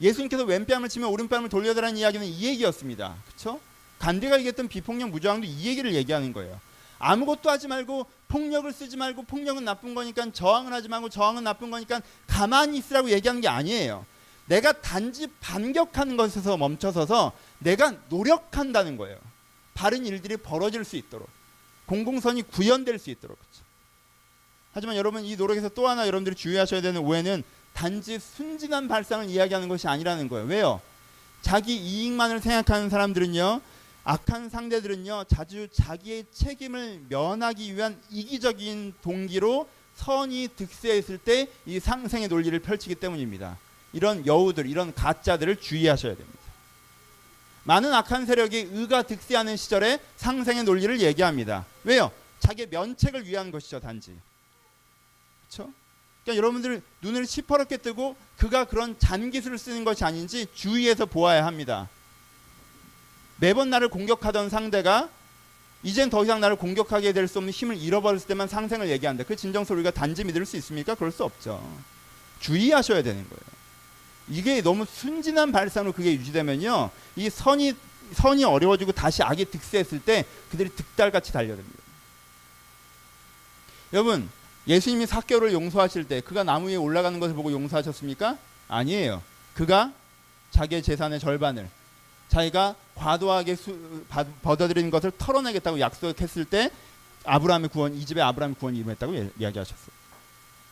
예수님께서 왼뺨을 치면 오른뺨을 돌려달라는 이야기는 이 얘기였습니다. 그렇죠? 간디가 얘기했던 비폭력 무저항도 이 얘기를 얘기하는 거예요. 아무것도 하지 말고 폭력을 쓰지 말고 폭력은 나쁜 거니까 저항을 하지 말고 저항은 나쁜 거니까 가만히 있으라고 얘기하는 게 아니에요. 내가 단지 반격하는 것에서 멈춰서서 내가 노력한다는 거예요. 바른 일들이 벌어질 수 있도록, 공공선이 구현될 수 있도록. 그렇죠? 하지만 여러분, 이 노력에서 또 하나 여러분들이 주의하셔야 되는 오해는 단지 순진한 발상을 이야기하는 것이 아니라는 거예요. 왜요? 자기 이익만을 생각하는 사람들은요, 악한 상대들은요, 자주 자기의 책임을 면하기 위한 이기적인 동기로 선이 득세했을 때 이 상생의 논리를 펼치기 때문입니다. 이런 여우들, 이런 가짜들을 주의하셔야 됩니다. 많은 악한 세력이 의가 득세하는 시절에 상생의 논리를 얘기합니다. 왜요? 자기의 면책을 위한 것이죠, 단지. 그렇죠? 그러니까 여러분들 눈을 시퍼렇게 뜨고 그가 그런 잔기술을 쓰는 것이 아닌지 주의해서 보아야 합니다. 매번 나를 공격하던 상대가 이젠 더 이상 나를 공격하게 될 수 없는 힘을 잃어버렸을 때만 상생을 얘기한다. 그 진정성을 우리가 단지 믿을 수 있습니까? 그럴 수 없죠. 주의하셔야 되는 거예요. 이게 너무 순진한 발상으로 그게 유지되면요, 이 선이 어려워지고 다시 악이 득세했을 때 그들이 득달같이 달려듭니다. 여러분, 예수님이 삭개오를 용서하실 때 그가 나무 위에 올라가는 것을 보고 용서하셨습니까? 아니에요. 그가 자기의 재산의 절반을 자기가 과도하게 받아들이는 것을 털어내겠다고 약속했을 때 아브라함의 구원, 이 집에 아브라함의 구원이 임했다고 이야기하셨어요.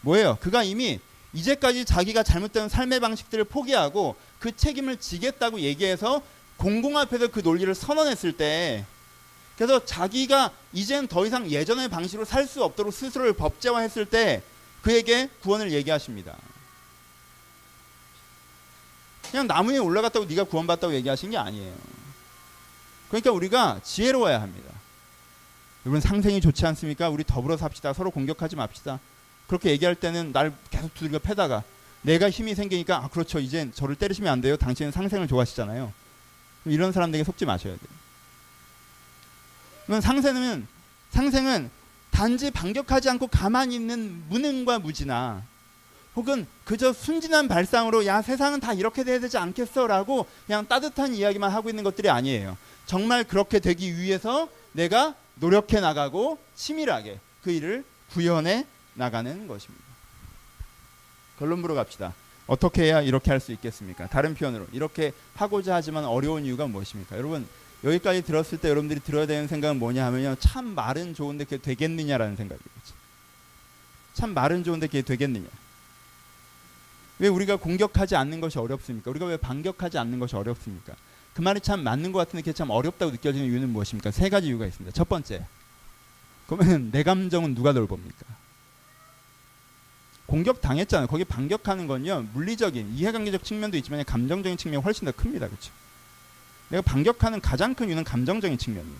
뭐예요? 그가 이미 이제까지 자기가 잘못된 삶의 방식들을 포기하고 그 책임을 지겠다고 얘기해서 공공 앞에서 그 논리를 선언했을 때, 그래서 자기가 이젠 더 이상 예전의 방식으로 살 수 없도록 스스로를 법제화했을 때 그에게 구원을 얘기하십니다. 그냥 나무 위에 올라갔다고 네가 구원받았다고 얘기하신 게 아니에요. 그러니까 우리가 지혜로워야 합니다. 여러분 상생이 좋지 않습니까? 우리 더불어 삽시다. 서로 공격하지 맙시다. 그렇게 얘기할 때는 날 계속 두들겨 패다가 내가 힘이 생기니까 아 그렇죠. 이젠 저를 때리시면 안 돼요. 당신은 상생을 좋아하시잖아요. 이런 사람들에게 속지 마셔야 돼요. 상생은 단지 반격하지 않고 가만히 있는 무능과 무지나 혹은 그저 순진한 발상으로 야 세상은 다 이렇게 돼야 되지 않겠어 라고 그냥 따뜻한 이야기만 하고 있는 것들이 아니에요. 정말 그렇게 되기 위해서 내가 노력해 나가고 치밀하게 그 일을 구현해 나가는 것입니다. 결론부로 갑시다. 어떻게 해야 이렇게 할 수 있겠습니까? 다른 표현으로 이렇게 하고자 하지만 어려운 이유가 무엇입니까? 여러분 여기까지 들었을 때 여러분들이 들어야 되는 생각은 뭐냐 하면요. 참 말은 좋은데 그게 되겠느냐라는 생각이겠죠. 참 말은 좋은데 그게 되겠느냐. 왜 우리가 공격하지 않는 것이 어렵습니까? 우리가 왜 반격하지 않는 것이 어렵습니까? 그 말이 참 맞는 것 같은데 그게 참 어렵다고 느껴지는 이유는 무엇입니까? 세 가지 이유가 있습니다. 첫 번째, 그러면 내 감정은 누가 돌봅니까? 공격 당했잖아요. 거기 반격하는 건요 물리적인 이해관계적 측면도 있지만 감정적인 측면이 훨씬 더 큽니다. 그렇죠? 내가 반격하는 가장 큰 이유는 감정적인 측면이에요.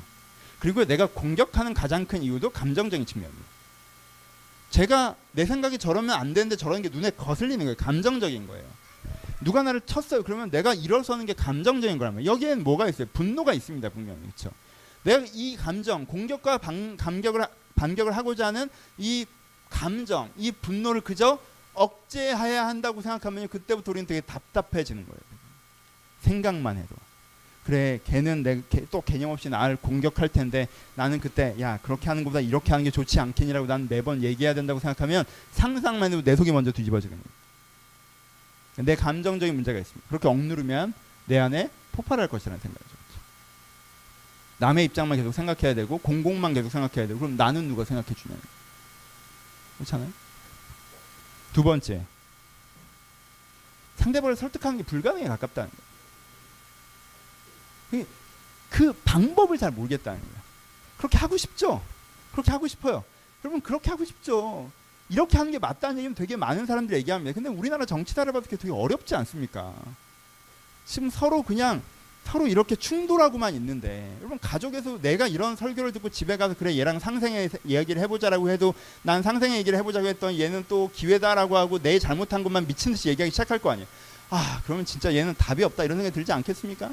그리고 내가 공격하는 가장 큰 이유도 감정적인 측면이에요. 제가 내 생각이 저러면 안 되는데 저러는 게 눈에 거슬리는 거예요. 감정적인 거예요. 누가 나를 쳤어요. 그러면 내가 일어서는 게 감정적인 거라면 여기엔 뭐가 있어요? 분노가 있습니다. 분명히. 그렇죠? 내가 이 감정, 공격과 반격을 하고자 하는 이 감정, 이 분노를 그저 억제해야 한다고 생각하면 그때부터 우리는 되게 답답해지는 거예요. 생각만 해도. 그래, 걔는 또 개념 없이 나를 공격할 텐데 나는 그때 야 그렇게 하는 것보다 이렇게 하는 게 좋지 않겠니라고 난 매번 얘기해야 된다고 생각하면 상상만 해도 내 속이 먼저 뒤집어지는 거예요. 내 감정적인 문제가 있습니다. 그렇게 억누르면 내 안에 폭발할 것이라는 생각이죠. 남의 입장만 계속 생각해야 되고 공공만 계속 생각해야 되고 그럼 나는 누가 생각해 주냐. 그렇잖아요. 두 번째, 상대방을 설득하는 게 불가능에 가깝다는 거예요. 그 방법을 잘 모르겠다는 거예요. 그렇게 하고 싶죠? 그렇게 하고 싶어요. 여러분 그렇게 하고 싶죠. 이렇게 하는 게 맞다는 얘기는 되게 많은 사람들이 얘기합니다. 근데 우리나라 정치사를 봐도 되게 어렵지 않습니까? 지금 서로 이렇게 충돌하고만 있는데 여러분 가족에서 내가 이런 설교를 듣고 집에 가서 그래 얘랑 상생의 이야기를 해보자라고 해도 난 상생의 얘기를 해보자고 했더니 얘는 또 기회다라고 하고 내 잘못한 것만 미친 듯이 얘기하기 시작할 거 아니에요. 아 그러면 진짜 얘는 답이 없다 이런 생각이 들지 않겠습니까?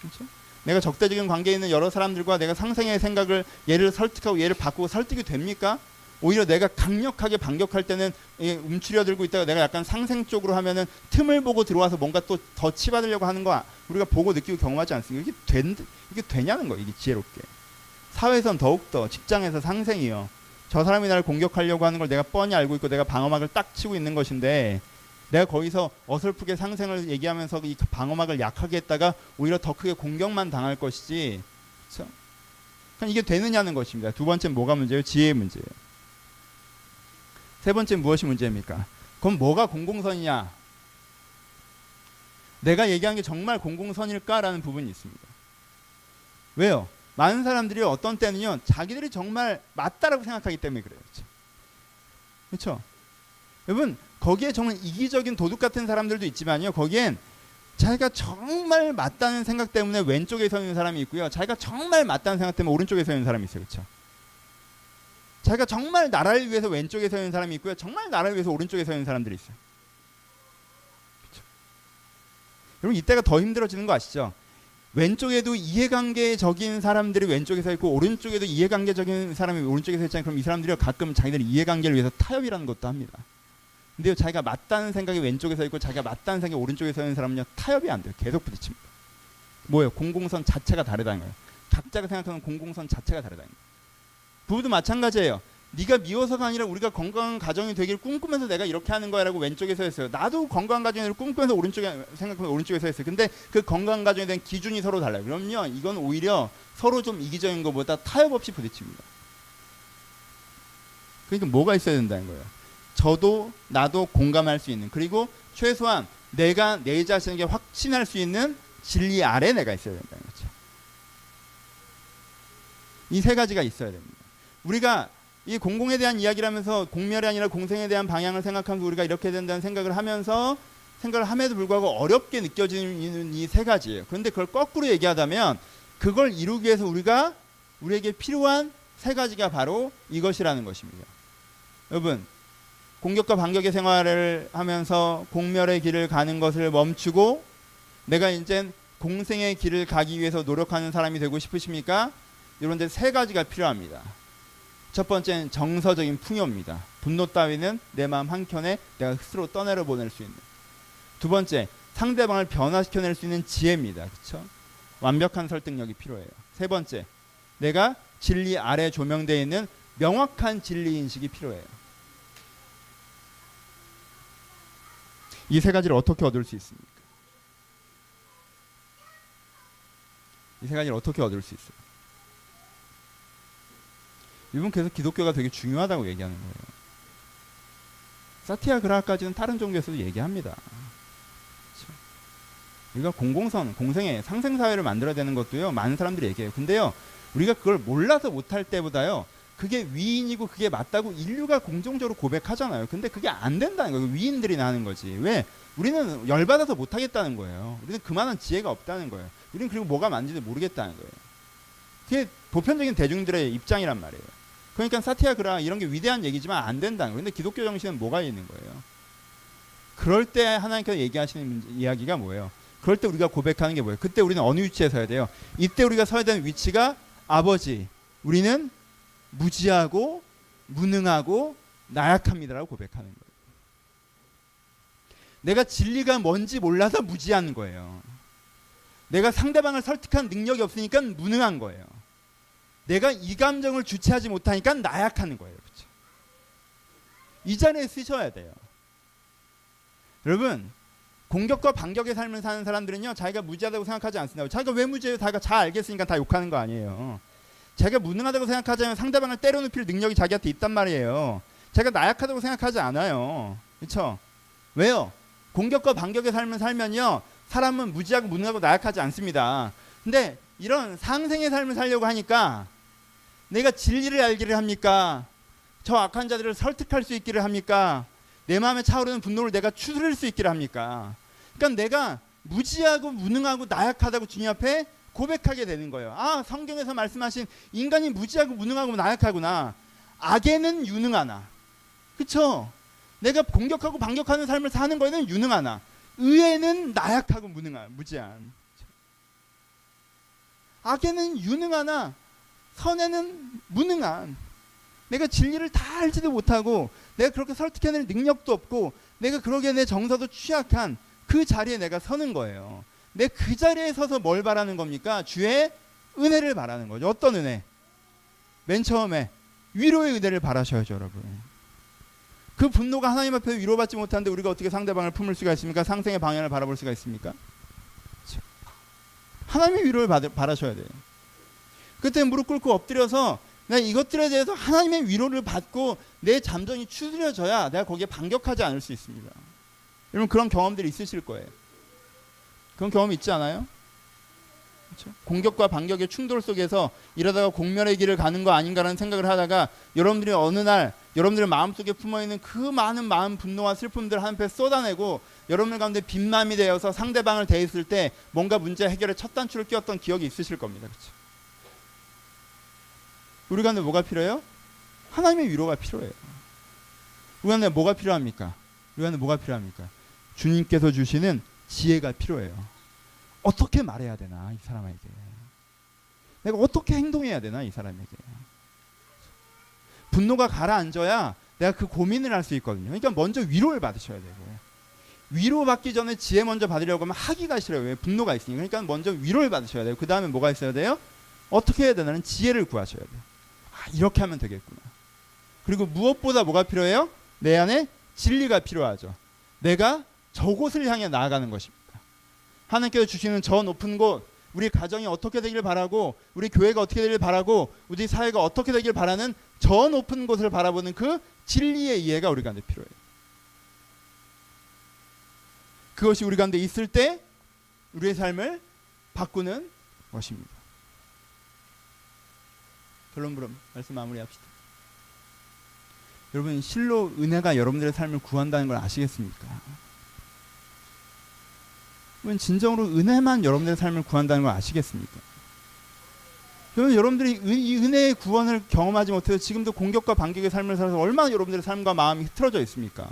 그렇죠? 내가 적대적인 관계에 있는 여러 사람들과 내가 상생의 생각을 얘를 설득하고 얘를 바꾸고 설득이 됩니까? 오히려 내가 강력하게 반격할 때는 움츠려들고 있다가 내가 약간 상생 쪽으로 하면은 틈을 보고 들어와서 뭔가 또 더 치받으려고 하는 거 우리가 보고 느끼고 경험하지 않습니까? 이게 되냐는 거예요. 이게 지혜롭게. 사회에선 더욱더 직장에서 상생이요. 저 사람이 나를 공격하려고 하는 걸 내가 뻔히 알고 있고 내가 방어막을 딱 치고 있는 것인데 내가 거기서 어설프게 상생을 얘기하면서 이 방어막을 약하게 했다가 오히려 더 크게 공격만 당할 것이지. 그렇죠? 그럼 이게 되느냐는 것입니다. 두 번째는 뭐가 문제예요? 지혜의 문제예요. 세 번째는 무엇이 문제입니까? 그럼 뭐가 공공선이냐? 내가 얘기한 게 정말 공공선일까라는 부분이 있습니다. 왜요? 많은 사람들이 어떤 때는요 자기들이 정말 맞다라고 생각하기 때문에 그래요. 그렇죠? 여러분 거기에 정말 이기적인 도둑 같은 사람들도 있지만요 거기엔 자기가 정말 맞다는 생각 때문에 왼쪽에 서 있는 사람이 있고요 자기가 정말 맞다는 생각 때문에 오른쪽에 서 있는 사람이 있어요. 그렇죠? 자기가 정말 나라를 위해서 왼쪽에 서 있는 사람이 있고요 정말 나라를 위해서 오른쪽에 서 있는 사람들이 있어요. 그렇죠? 여러분 이때가 더 힘들어지는 거 아시죠? 왼쪽에도 이해관계적인 사람들이 왼쪽에 서 있고 오른쪽에도 이해관계적인 사람이 오른쪽에 서 있잖아요. 그럼 이 사람들이 가끔 자기들의 이해관계를 위해서 타협이라는 것도 합니다. 근데요 자기가 맞다는 생각이 왼쪽에 서 있고 자기가 맞다는 생각이 오른쪽에 서 있는 사람은요 타협이 안 돼요. 계속 부딪힙니다. 뭐예요? 공공선 자체가 다르다는 거예요. 각자가 생각하는 공공선 자체가 다르다는 거예요. 부부도 마찬가지예요. 네가 미워서가 아니라 우리가 건강한 가정이 되길 꿈꾸면서 내가 이렇게 하는 거야라고 왼쪽에 서 있어요. 나도 건강한 가정을 꿈꾸면서 오른쪽에 생각하면서 오른쪽에 서 있어요. 근데 그 건강한 가정에 대한 기준이 서로 달라요. 그럼요 이건 오히려 서로 좀 이기적인 것보다 타협 없이 부딪힙니다. 그러니까 뭐가 있어야 된다는 거예요. 저도 나도 공감할 수 있는 그리고 최소한 내가 내 자신에게 확신할 수 있는 진리 아래 내가 있어야 된다는 거죠. 이 세 가지가 있어야 됩니다. 우리가 이 공공에 대한 이야기를 하면서 공멸이 아니라 공생에 대한 방향을 생각하면서 우리가 이렇게 된다는 생각을 하면서 생각을 함에도 불구하고 어렵게 느껴지는 이 세 가지예요. 그런데 그걸 거꾸로 얘기하자면 그걸 이루기 위해서 우리에게 필요한 세 가지가 바로 이것이라는 것입니다. 여러분, 공격과 반격의 생활을 하면서 공멸의 길을 가는 것을 멈추고 내가 이제 공생의 길을 가기 위해서 노력하는 사람이 되고 싶으십니까? 이런데 세 가지가 필요합니다. 첫 번째는 정서적인 풍요입니다. 분노 따위는 내 마음 한켠에 내가 스스로 떠내려 보낼 수 있는. 두 번째, 상대방을 변화시켜낼 수 있는 지혜입니다. 그렇죠? 완벽한 설득력이 필요해요. 세 번째, 내가 진리 아래 조명되어 있는 명확한 진리 인식이 필요해요. 이 세 가지를 어떻게 얻을 수 있습니까? 이 세 가지를 어떻게 얻을 수 있어요? 이분 계속 기독교가 되게 중요하다고 얘기하는 거예요. 사티아그라까지는 다른 종교에서도 얘기합니다. 그렇죠? 우리가 공공선, 공생애, 상생사회를 만들어야 되는 것도요, 많은 사람들이 얘기해요. 근데요, 우리가 그걸 몰라서 못할 때보다요, 그게 위인이고 그게 맞다고 인류가 공정적으로 고백하잖아요. 근데 그게 안 된다는 거예요. 위인들이나 하는 거지. 왜? 우리는 열받아서 못하겠다는 거예요. 우리는 그만한 지혜가 없다는 거예요. 우리는 그리고 뭐가 맞는지도 모르겠다는 거예요. 그게 보편적인 대중들의 입장이란 말이에요. 그러니까 사티아그라 이런 게 위대한 얘기지만 안 된다는 거예요. 근데 기독교 정신은 뭐가 있는 거예요? 그럴 때 하나님께서 얘기하시는 이야기가 뭐예요? 그럴 때 우리가 고백하는 게 뭐예요? 그때 우리는 어느 위치에 서야 돼요? 이때 우리가 서야 되는 위치가 아버지, 우리는 무지하고 무능하고 나약합니다라고 고백하는 거예요. 내가 진리가 뭔지 몰라서 무지한 거예요. 내가 상대방을 설득한 능력이 없으니까 무능한 거예요. 내가 이 감정을 주체하지 못하니까 나약한 거예요. 그렇죠? 이 자리에 쓰셔야 돼요. 여러분, 공격과 반격의 삶을 사는 사람들은요, 자기가 무지하다고 생각하지 않습니다. 자기가 왜 무지해요? 자기가 잘 알겠으니까 다 욕하는 거 아니에요. 자기가 무능하다고 생각하자면 상대방을 때려눕힐 능력이 자기한테 있단 말이에요. 자기가 나약하다고 생각하지 않아요. 그렇죠? 왜요? 공격과 반격의 삶을 살면요, 사람은 무지하고 무능하고 나약하지 않습니다. 근데 이런 상생의 삶을 살려고 하니까 내가 진리를 알기를 합니까? 저 악한 자들을 설득할 수 있기를 합니까? 내 마음에 차오르는 분노를 내가 추스릴 수 있기를 합니까? 그러니까 내가 무지하고 무능하고 나약하다고 주님 앞에 고백하게 되는 거예요. 아, 성경에서 말씀하신 인간이 무지하고 무능하고 나약하구나. 악에는 유능하나. 그렇죠? 내가 공격하고 반격하는 삶을 사는 거에는 유능하나, 의에는 나약하고 무지한. 악에는 유능하나 선에는 무능한. 내가 진리를 다 알지도 못하고 내가 그렇게 설득해낼 능력도 없고 내가 그러기에 내 정서도 취약한 그 자리에 내가 서는 거예요. 내 그 자리에 서서 뭘 바라는 겁니까? 주의 은혜를 바라는 거죠. 어떤 은혜? 맨 처음에 위로의 은혜를 바라셔야죠, 여러분. 그 분노가 하나님 앞에 위로받지 못하는데 우리가 어떻게 상대방을 품을 수가 있습니까? 상생의 방향을 바라볼 수가 있습니까? 하나님의 위로를 바라셔야 돼요. 그때 무릎 꿇고 엎드려서 내가 이것들에 대해서 하나님의 위로를 받고 내 잠정이 추스려져야 내가 거기에 반격하지 않을 수 있습니다. 여러분, 그런 경험들이 있으실 거예요. 그런 경험이 있지 않아요? 그렇죠? 공격과 반격의 충돌 속에서 이러다가 공멸의 길을 가는 거 아닌가라는 생각을 하다가 여러분들이 어느 날 여러분들의 마음속에 품어있는 그 많은 마음 분노와 슬픔들을 하나님 앞에 쏟아내고 여러분들 가운데 빈맘이 되어서 상대방을 대했을 때 뭔가 문제 해결에 첫 단추를 끼웠던 기억이 있으실 겁니다. 그렇죠? 우리 가운데 뭐가 필요해요? 하나님의 위로가 필요해요. 우리 가운데 뭐가 필요합니까? 우리 가운데 뭐가 필요합니까? 주님께서 주시는 지혜가 필요해요. 어떻게 말해야 되나, 이 사람에게. 내가 어떻게 행동해야 되나, 이 사람에게. 분노가 가라앉아야 내가 그 고민을 할 수 있거든요. 그러니까 먼저 위로를 받으셔야 되고, 위로받기 전에 지혜 먼저 받으려고 하면 하기가 싫어요. 왜? 분노가 있으니까. 그러니까 먼저 위로를 받으셔야 돼요. 그 다음에 뭐가 있어야 돼요? 어떻게 해야 되나는 지혜를 구하셔야 돼요. 아, 이렇게 하면 되겠구나. 그리고 무엇보다 뭐가 필요해요? 내 안에 진리가 필요하죠. 내가 저곳을 향해 나아가는 것입니다. 하나님께서 주시는 저 높은 곳, 우리 가정이 어떻게 되길 바라고, 우리 교회가 어떻게 되길 바라고, 우리 사회가 어떻게 되길 바라는 저 높은 곳을 바라보는 그 진리의 이해가 우리 가운데 필요해요. 그것이 우리 가운데 있을 때 우리의 삶을 바꾸는 것입니다. 결론 말씀 마무리합시다. 여러분, 실로 은혜가 여러분들의 삶을 구한다는 걸 아시겠습니까? 여러분, 진정으로 은혜만 여러분들의 삶을 구한다는 걸 아시겠습니까? 저는 여러분들이 이 은혜의 구원을 경험하지 못해서 지금도 공격과 반격의 삶을 살아서 얼마나 여러분들의 삶과 마음이 흐트러져 있습니까?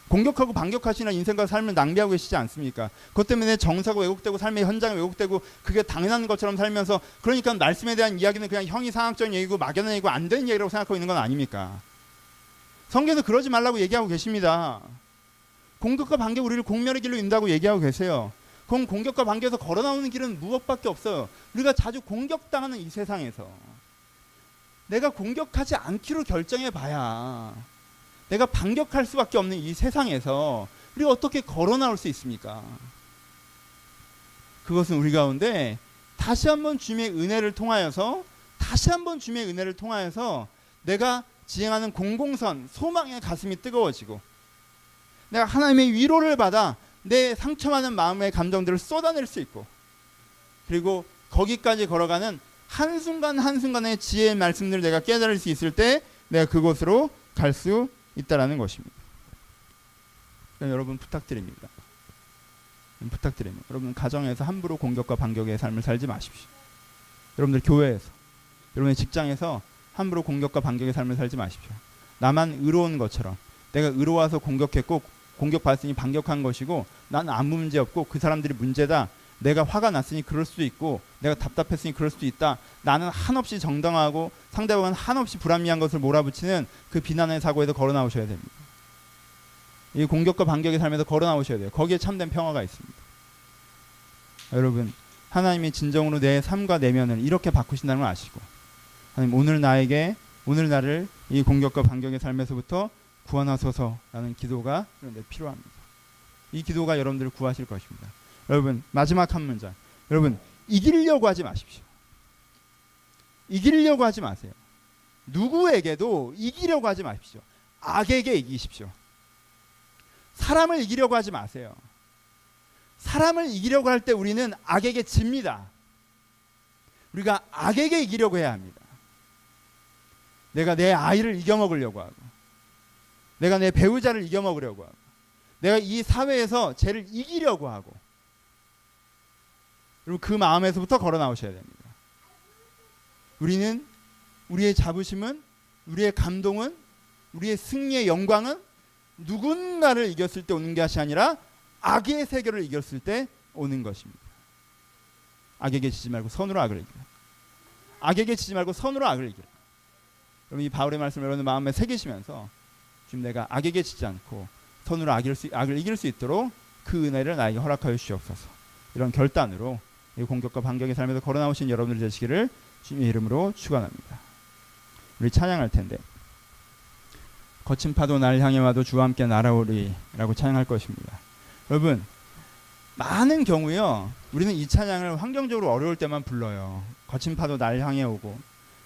공격하고 반격하시나 인생과 삶을 낭비하고 계시지 않습니까? 그것 때문에 정사가 왜곡되고 삶의 현장이 왜곡되고 그게 당연한 것처럼 살면서, 그러니까 말씀에 대한 이야기는 그냥 형이상학적인 얘기고 막연한 얘기고 안 되는 얘기라고 생각하고 있는 건 아닙니까? 성경에서 그러지 말라고 얘기하고 계십니다. 공격과 반격 우리를 공멸의 길로 인도하고 얘기하고 계세요. 그럼 공격과 반격에서 걸어 나오는 길은 무엇밖에 없어요. 우리가 자주 공격당하는 이 세상에서 내가 공격하지 않기로 결정해 봐야 내가 반격할 수밖에 없는 이 세상에서 우리가 어떻게 걸어 나올 수 있습니까? 그것은 우리 가운데 다시 한번 주님의 은혜를 통하여서 내가 지향하는 공공선 소망의 가슴이 뜨거워지고 내가 하나님의 위로를 받아 내 상처받는 마음의 감정들을 쏟아낼 수 있고, 그리고 거기까지 걸어가는 한순간 한순간의 지혜의 말씀들을 내가 깨달을 수 있을 때 내가 그곳으로 갈 수 있다라는 것입니다. 여러분 부탁드립니다. 여러분 가정에서 함부로 공격과 반격의 삶을 살지 마십시오. 여러분들 교회에서, 여러분의 직장에서 함부로 공격과 반격의 삶을 살지 마십시오. 나만 의로운 것처럼, 내가 의로워서 공격했고 공격받았으니 반격한 것이고 나는 아무 문제 없고 그 사람들이 문제다, 내가 화가 났으니 그럴 수도 있고 내가 답답했으니 그럴 수도 있다, 나는 한없이 정당하고 상대방은 한없이 불합리한 것을 몰아붙이는 그 비난의 사고에서 걸어 나오셔야 됩니다. 이 공격과 반격의 삶에서 걸어 나오셔야 돼요. 거기에 참된 평화가 있습니다. 여러분, 하나님이 진정으로 내 삶과 내면을 이렇게 바꾸신다는 걸 아시고, 하나님 오늘 나를 이 공격과 반격의 삶에서부터 구원하소서라는 기도가 여러분들 필요합니다. 이 기도가 여러분들을 구하실 것입니다. 여러분 마지막 한 문장, 여러분 이기려고 하지 마십시오. 이기려고 하지 마세요. 누구에게도 이기려고 하지 마십시오. 악에게 이기십시오. 사람을 이기려고 하지 마세요. 사람을 이기려고 할 때 우리는 악에게 집니다. 우리가 악에게 이기려고 해야 합니다. 내가 내 아이를 이겨먹으려고 하고, 내가 내 배우자를 이겨먹으려고 하고, 내가 이 사회에서 쟤를 이기려고 하고, 그리고 그 마음에서부터 걸어 나오셔야 됩니다. 우리의 자부심은, 우리의 감동은, 우리의 승리의 영광은 누군가를 이겼을 때 오는 것이 아니라 악의 세계를 이겼을 때 오는 것입니다. 악에게 지지 말고 선으로 악을 이기라. 악에게 지지 말고 선으로 악을 이기라. 여러분 이 바울의 말씀을 여러분 마음에 새기시면서 지금 내가 악에게 지지 않고 선으로 악을 이길 수 있도록 그 은혜를 나에게 허락하여 주시옵소서. 이런 결단으로 이 공격과 반격의 삶에서 걸어 나오신 여러분들이 되시기를 주님의 이름으로 축원합니다. 우리 찬양할 텐데, 거친 파도 날 향해 와도 주와 함께 날아오리 라고 찬양할 것입니다. 여러분 많은 경우요 우리는 이 찬양을 환경적으로 어려울 때만 불러요. 거친 파도 날 향해 오고,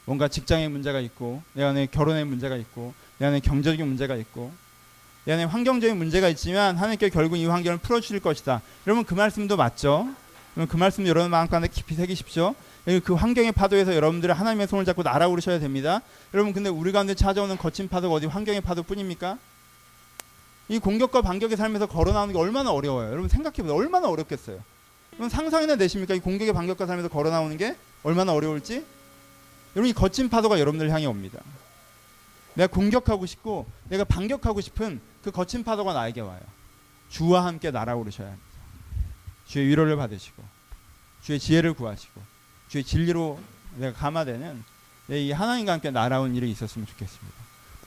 뭔가 직장에 문제가 있고, 내 안에 결혼에 문제가 있고, 내 안에 경제적인 문제가 있고, 내 안에 환경적인 문제가 있지만 하나님께 결국 이 환경을 풀어주실 것이다. 여러분 그 말씀도 맞죠? 그 말씀도 여러분 마음 가운데 깊이 새기십시오. 그 환경의 파도에서 여러분들이 하나님의 손을 잡고 날아오르셔야 됩니다. 여러분 근데 우리 가운데 찾아오는 거친 파도가 어디 환경의 파도뿐입니까? 이 공격과 반격의 삶에서 걸어 나오는 게 얼마나 어려워요. 여러분 생각해보세요. 얼마나 어렵겠어요. 여러분 상상이나 내십니까? 이 공격의 반격과 삶에서 걸어 나오는 게 얼마나 어려울지. 여러분 이 거친 파도가 여러분들 향해 옵니다. 내가 공격하고 싶고 내가 반격하고 싶은 그 거친 파도가 나에게 와요. 주와 함께 날아오르셔야 합니다. 주의 위로를 받으시고 주의 지혜를 구하시고 주의 진리로 내가 감화되는 이 하나님과 함께 날아온 일이 있었으면 좋겠습니다.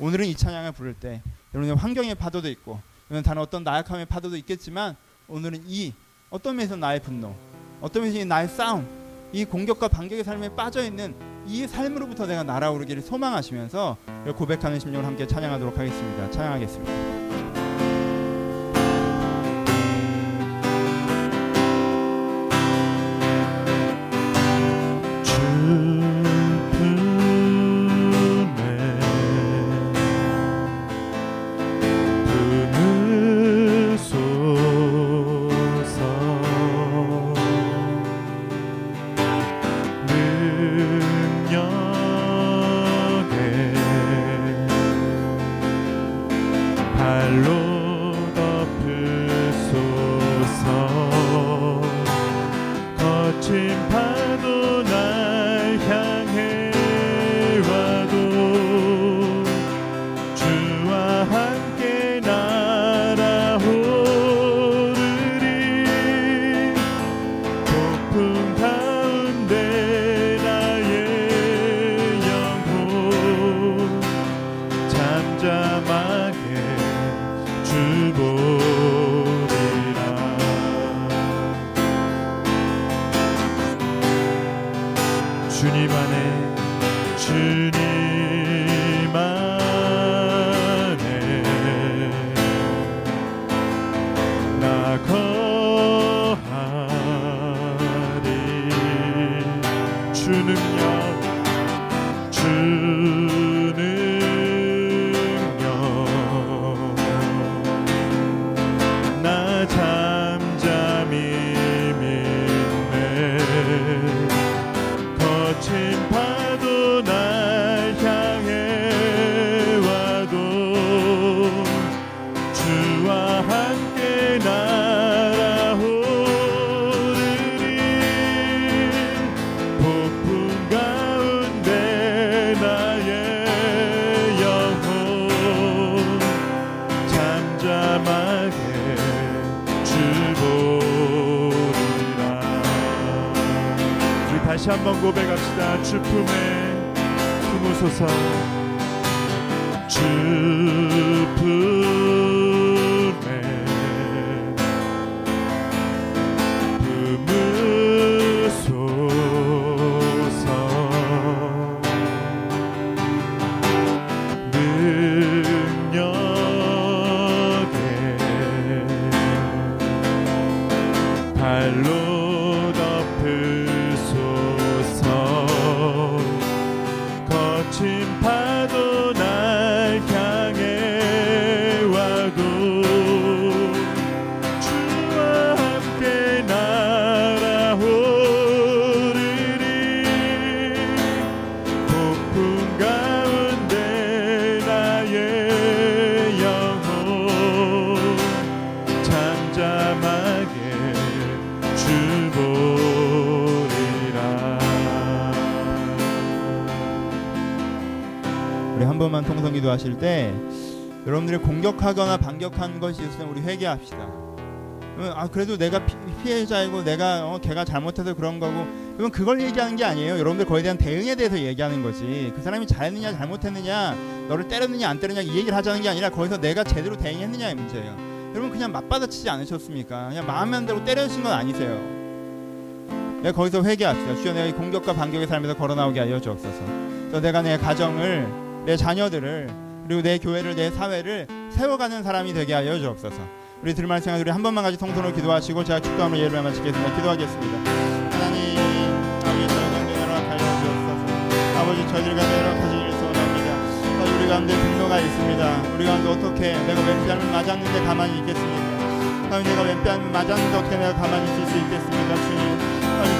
오늘은 이 찬양을 부를 때 여러분의 환경의 파도도 있고, 여러분 다른 어떤 나약함의 파도도 있겠지만, 오늘은 이 어떤 면에서 나의 분노, 어떤 면에서 나의 싸움, 이 공격과 반격의 삶에 빠져있는 이 삶으로부터 내가 날아오르기를 소망하시면서 고백하는 심령을 함께 찬양하도록 하겠습니다. 찬양하겠습니다. 주님 안에 주님 안에 나 거하리 주 능력 주 능력 나 잠잠히 믿네 거친 파도 날 향해 와도 주와 함께 날아오르리 폭풍 가운데 나의 영혼 잠잠하게 주 보리라. 우리 다시 한번 고백합시다. 주 품에 품으소서 주 품에 품으소서 능력에 발로 덮으소서 거친 파도 날 향해 와도 주와 함께 날아오르리 폭풍 가운데 나의 영혼 잠잠하게 주 보리라. 우리 한 번만 통성기도 하실 때 여러분들이 공격하거나 반격한 것이 있으면 우리 회개합시다. 그래도 내가 피해자이고 내가 걔가 잘못해서 그런 거고 그건 그걸 얘기하는 게 아니에요. 여러분들 거기에 대한 대응에 대해서 얘기하는 거지. 그 사람이 잘했느냐 잘못했느냐 너를 때렸느냐 안 때렸느냐 이 얘기를 하자는 게 아니라 거기서 내가 제대로 대응했느냐의 문제예요. 여러분 그냥 맞받아치지 않으셨습니까? 그냥 마음만 대로 때려주신 건 아니세요. 내가 거기서 회개합시다. 주여 내가 이 공격과 반격의 삶에서 걸어나오게 하여 주옵소서. 또 내가 내 가정을 내 자녀들을 그리고 내 교회를 내 사회를 세워가는 사람이 되게 하여 주옵소서. 우리 들을 말씀 우리 한 번만 같이 통성으로 기도하시고 제가 축도함으로 예배를 마치겠습니다. 기도하겠습니다. 하나님 아버지 저희 가운데 허락하여 주옵소서. 아버지 저희들 가운데 허락하시기를 소원합니다. 우리 가운데 분노가 있습니다. 우리 가운데 어떻게 내가 왼뺨을 맞았는데 가만히 있겠습니까? 하나님 내가 왼뺨을 맞았는데 어떻게 내가 가만히 있을 수 있겠습니까? 주님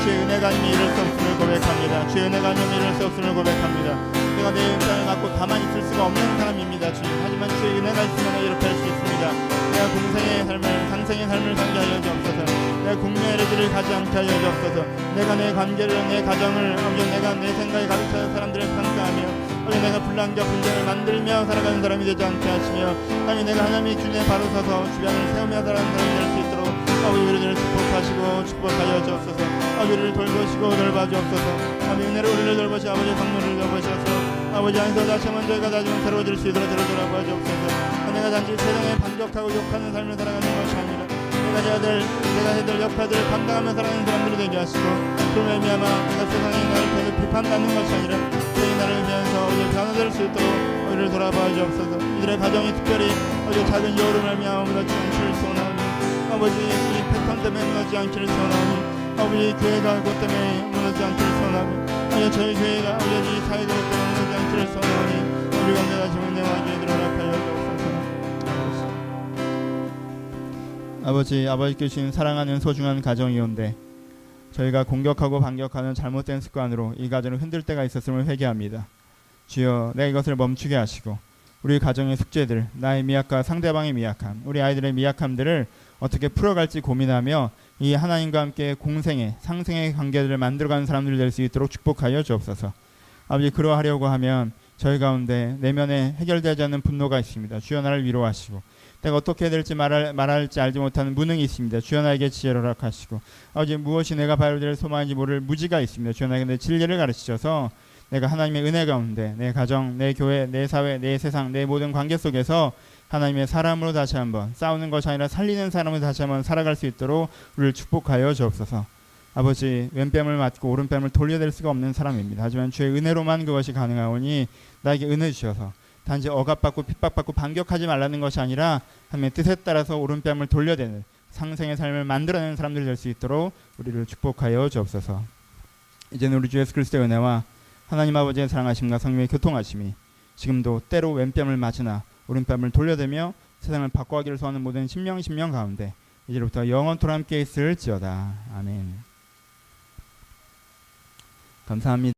주의 은혜가 아니면 이럴 수 없음을 고백합니다. 주의 은혜가 아니면 이럴 수 없음을 고백합니다. 내가 내 왼뺨을 맞고 가만히 있을 수가 없는 사람입니다. 주님 하지만 주의 은혜가 있으면 이렇게 할 수 있습니다. 내가 공생의 삶을 상생의 삶을 살게 하여 주옵소서. 내가 공명의 길을 가지 않게 하여 주옵소서. 내가 내 관계를 내 가정을 내가 내 생각에 가득 차는 사람들을 평가하며 내가 불량과 분쟁을 만들며 살아가는 사람이 되지 않게 하시며 아니 내가 하나님의 기준에 바로 서서 주변을 세우며 살아가는 사람이 될 수 있도록 우리를 축복하시고 축복하여 주옵소서. 우리를 돌보시고 돌봐주옵소서. 은혜로 우리를 돌보시 아버지 강물을 돌보셔서 아버지 안에서 다시 한번 저희가 다시금 새로워질 수 있도록 돌아봐 주옵소서. 내가 단지 세상에 반격하고 욕하는 삶을 살아가는 것이 아니라 내가 해야 될 역할들을 감당하며 살아가는 사람들이 되게 하시고 그로 말미암아 내가 세상에 나를 계속 비판받는 것이 아니라 세상이 나를 위해서 우리를 변화될 수 있도록 우리를 돌아봐 주옵소서. 이들의 가정이 특별히 작은 여울을 말미암아 무너지지 않기를 소원하오니 아버지 이 패턴 때문에 무너지지 않기를 소원하오니 아버지 교회가 그것 때문에 무너지지 않기를 소원하고 저희 교회가 아버지 사회가 그것 때문에 무너지지 않기를 소원하오니 우리 가운데 다시 은혜와 기회를 허락하여 주옵소서. 아버지께 주신 사랑하는 소중한 가정이온데 저희가 공격하고 반격하는 잘못된 습관으로 이 가정을 흔들 때가 있었음을 회개합니다. 주여 내가 이것을 멈추게 하시고 우리 가정의 숙제들 나의 미약과 상대방의 미약함 우리 아이들의 미약함들을 어떻게 풀어갈지 고민하며 이 하나님과 함께 공생의 상생의 관계들을 만들어가는 사람들이 될 수 있도록 축복하여 주옵소서. 아버지 그러하려고 하면 저희 가운데 내면에 해결되지 않는 분노가 있습니다. 주여 나를 위로하시고 내가 어떻게 해야 될지 말할지 알지 못하는 무능이 있습니다. 주여 나에게 지혜를 허락하시고 아버지 무엇이 내가 바로 될 소망인지 모를 무지가 있습니다. 주여 나에게 내 진리를 가르치셔서 내가 하나님의 은혜 가운데 내 가정, 내 교회, 내 사회, 내 세상, 내 모든 관계 속에서 하나님의 사람으로 다시 한번 싸우는 것이 아니라 살리는 사람으로 다시 한번 살아갈 수 있도록 우리를 축복하여 주옵소서. 아버지, 왼뺨을 맞고 오른뺨을 돌려댈 수가 없는 사람입니다. 하지만 주의 은혜로만 그것이 가능하오니 나에게 은혜 주셔서 단지 억압받고 핍박받고 반격하지 말라는 것이 아니라 하나님의 뜻에 따라서 오른뺨을 돌려대는 상생의 삶을 만들어내는 사람들이 될 수 있도록 우리를 축복하여 주옵소서. 이제는 우리 주 예수 그리스도의 은혜와 하나님 아버지의 사랑하심과 성령의 교통하심이 지금도 때로 왼뺨을 맞으나 오른뺨을 돌려대며 세상을 바꿔가기를 소하는 모든 심령 가운데 이제부터 영원토록 함께 있을지어다. 아멘. 감사합니다.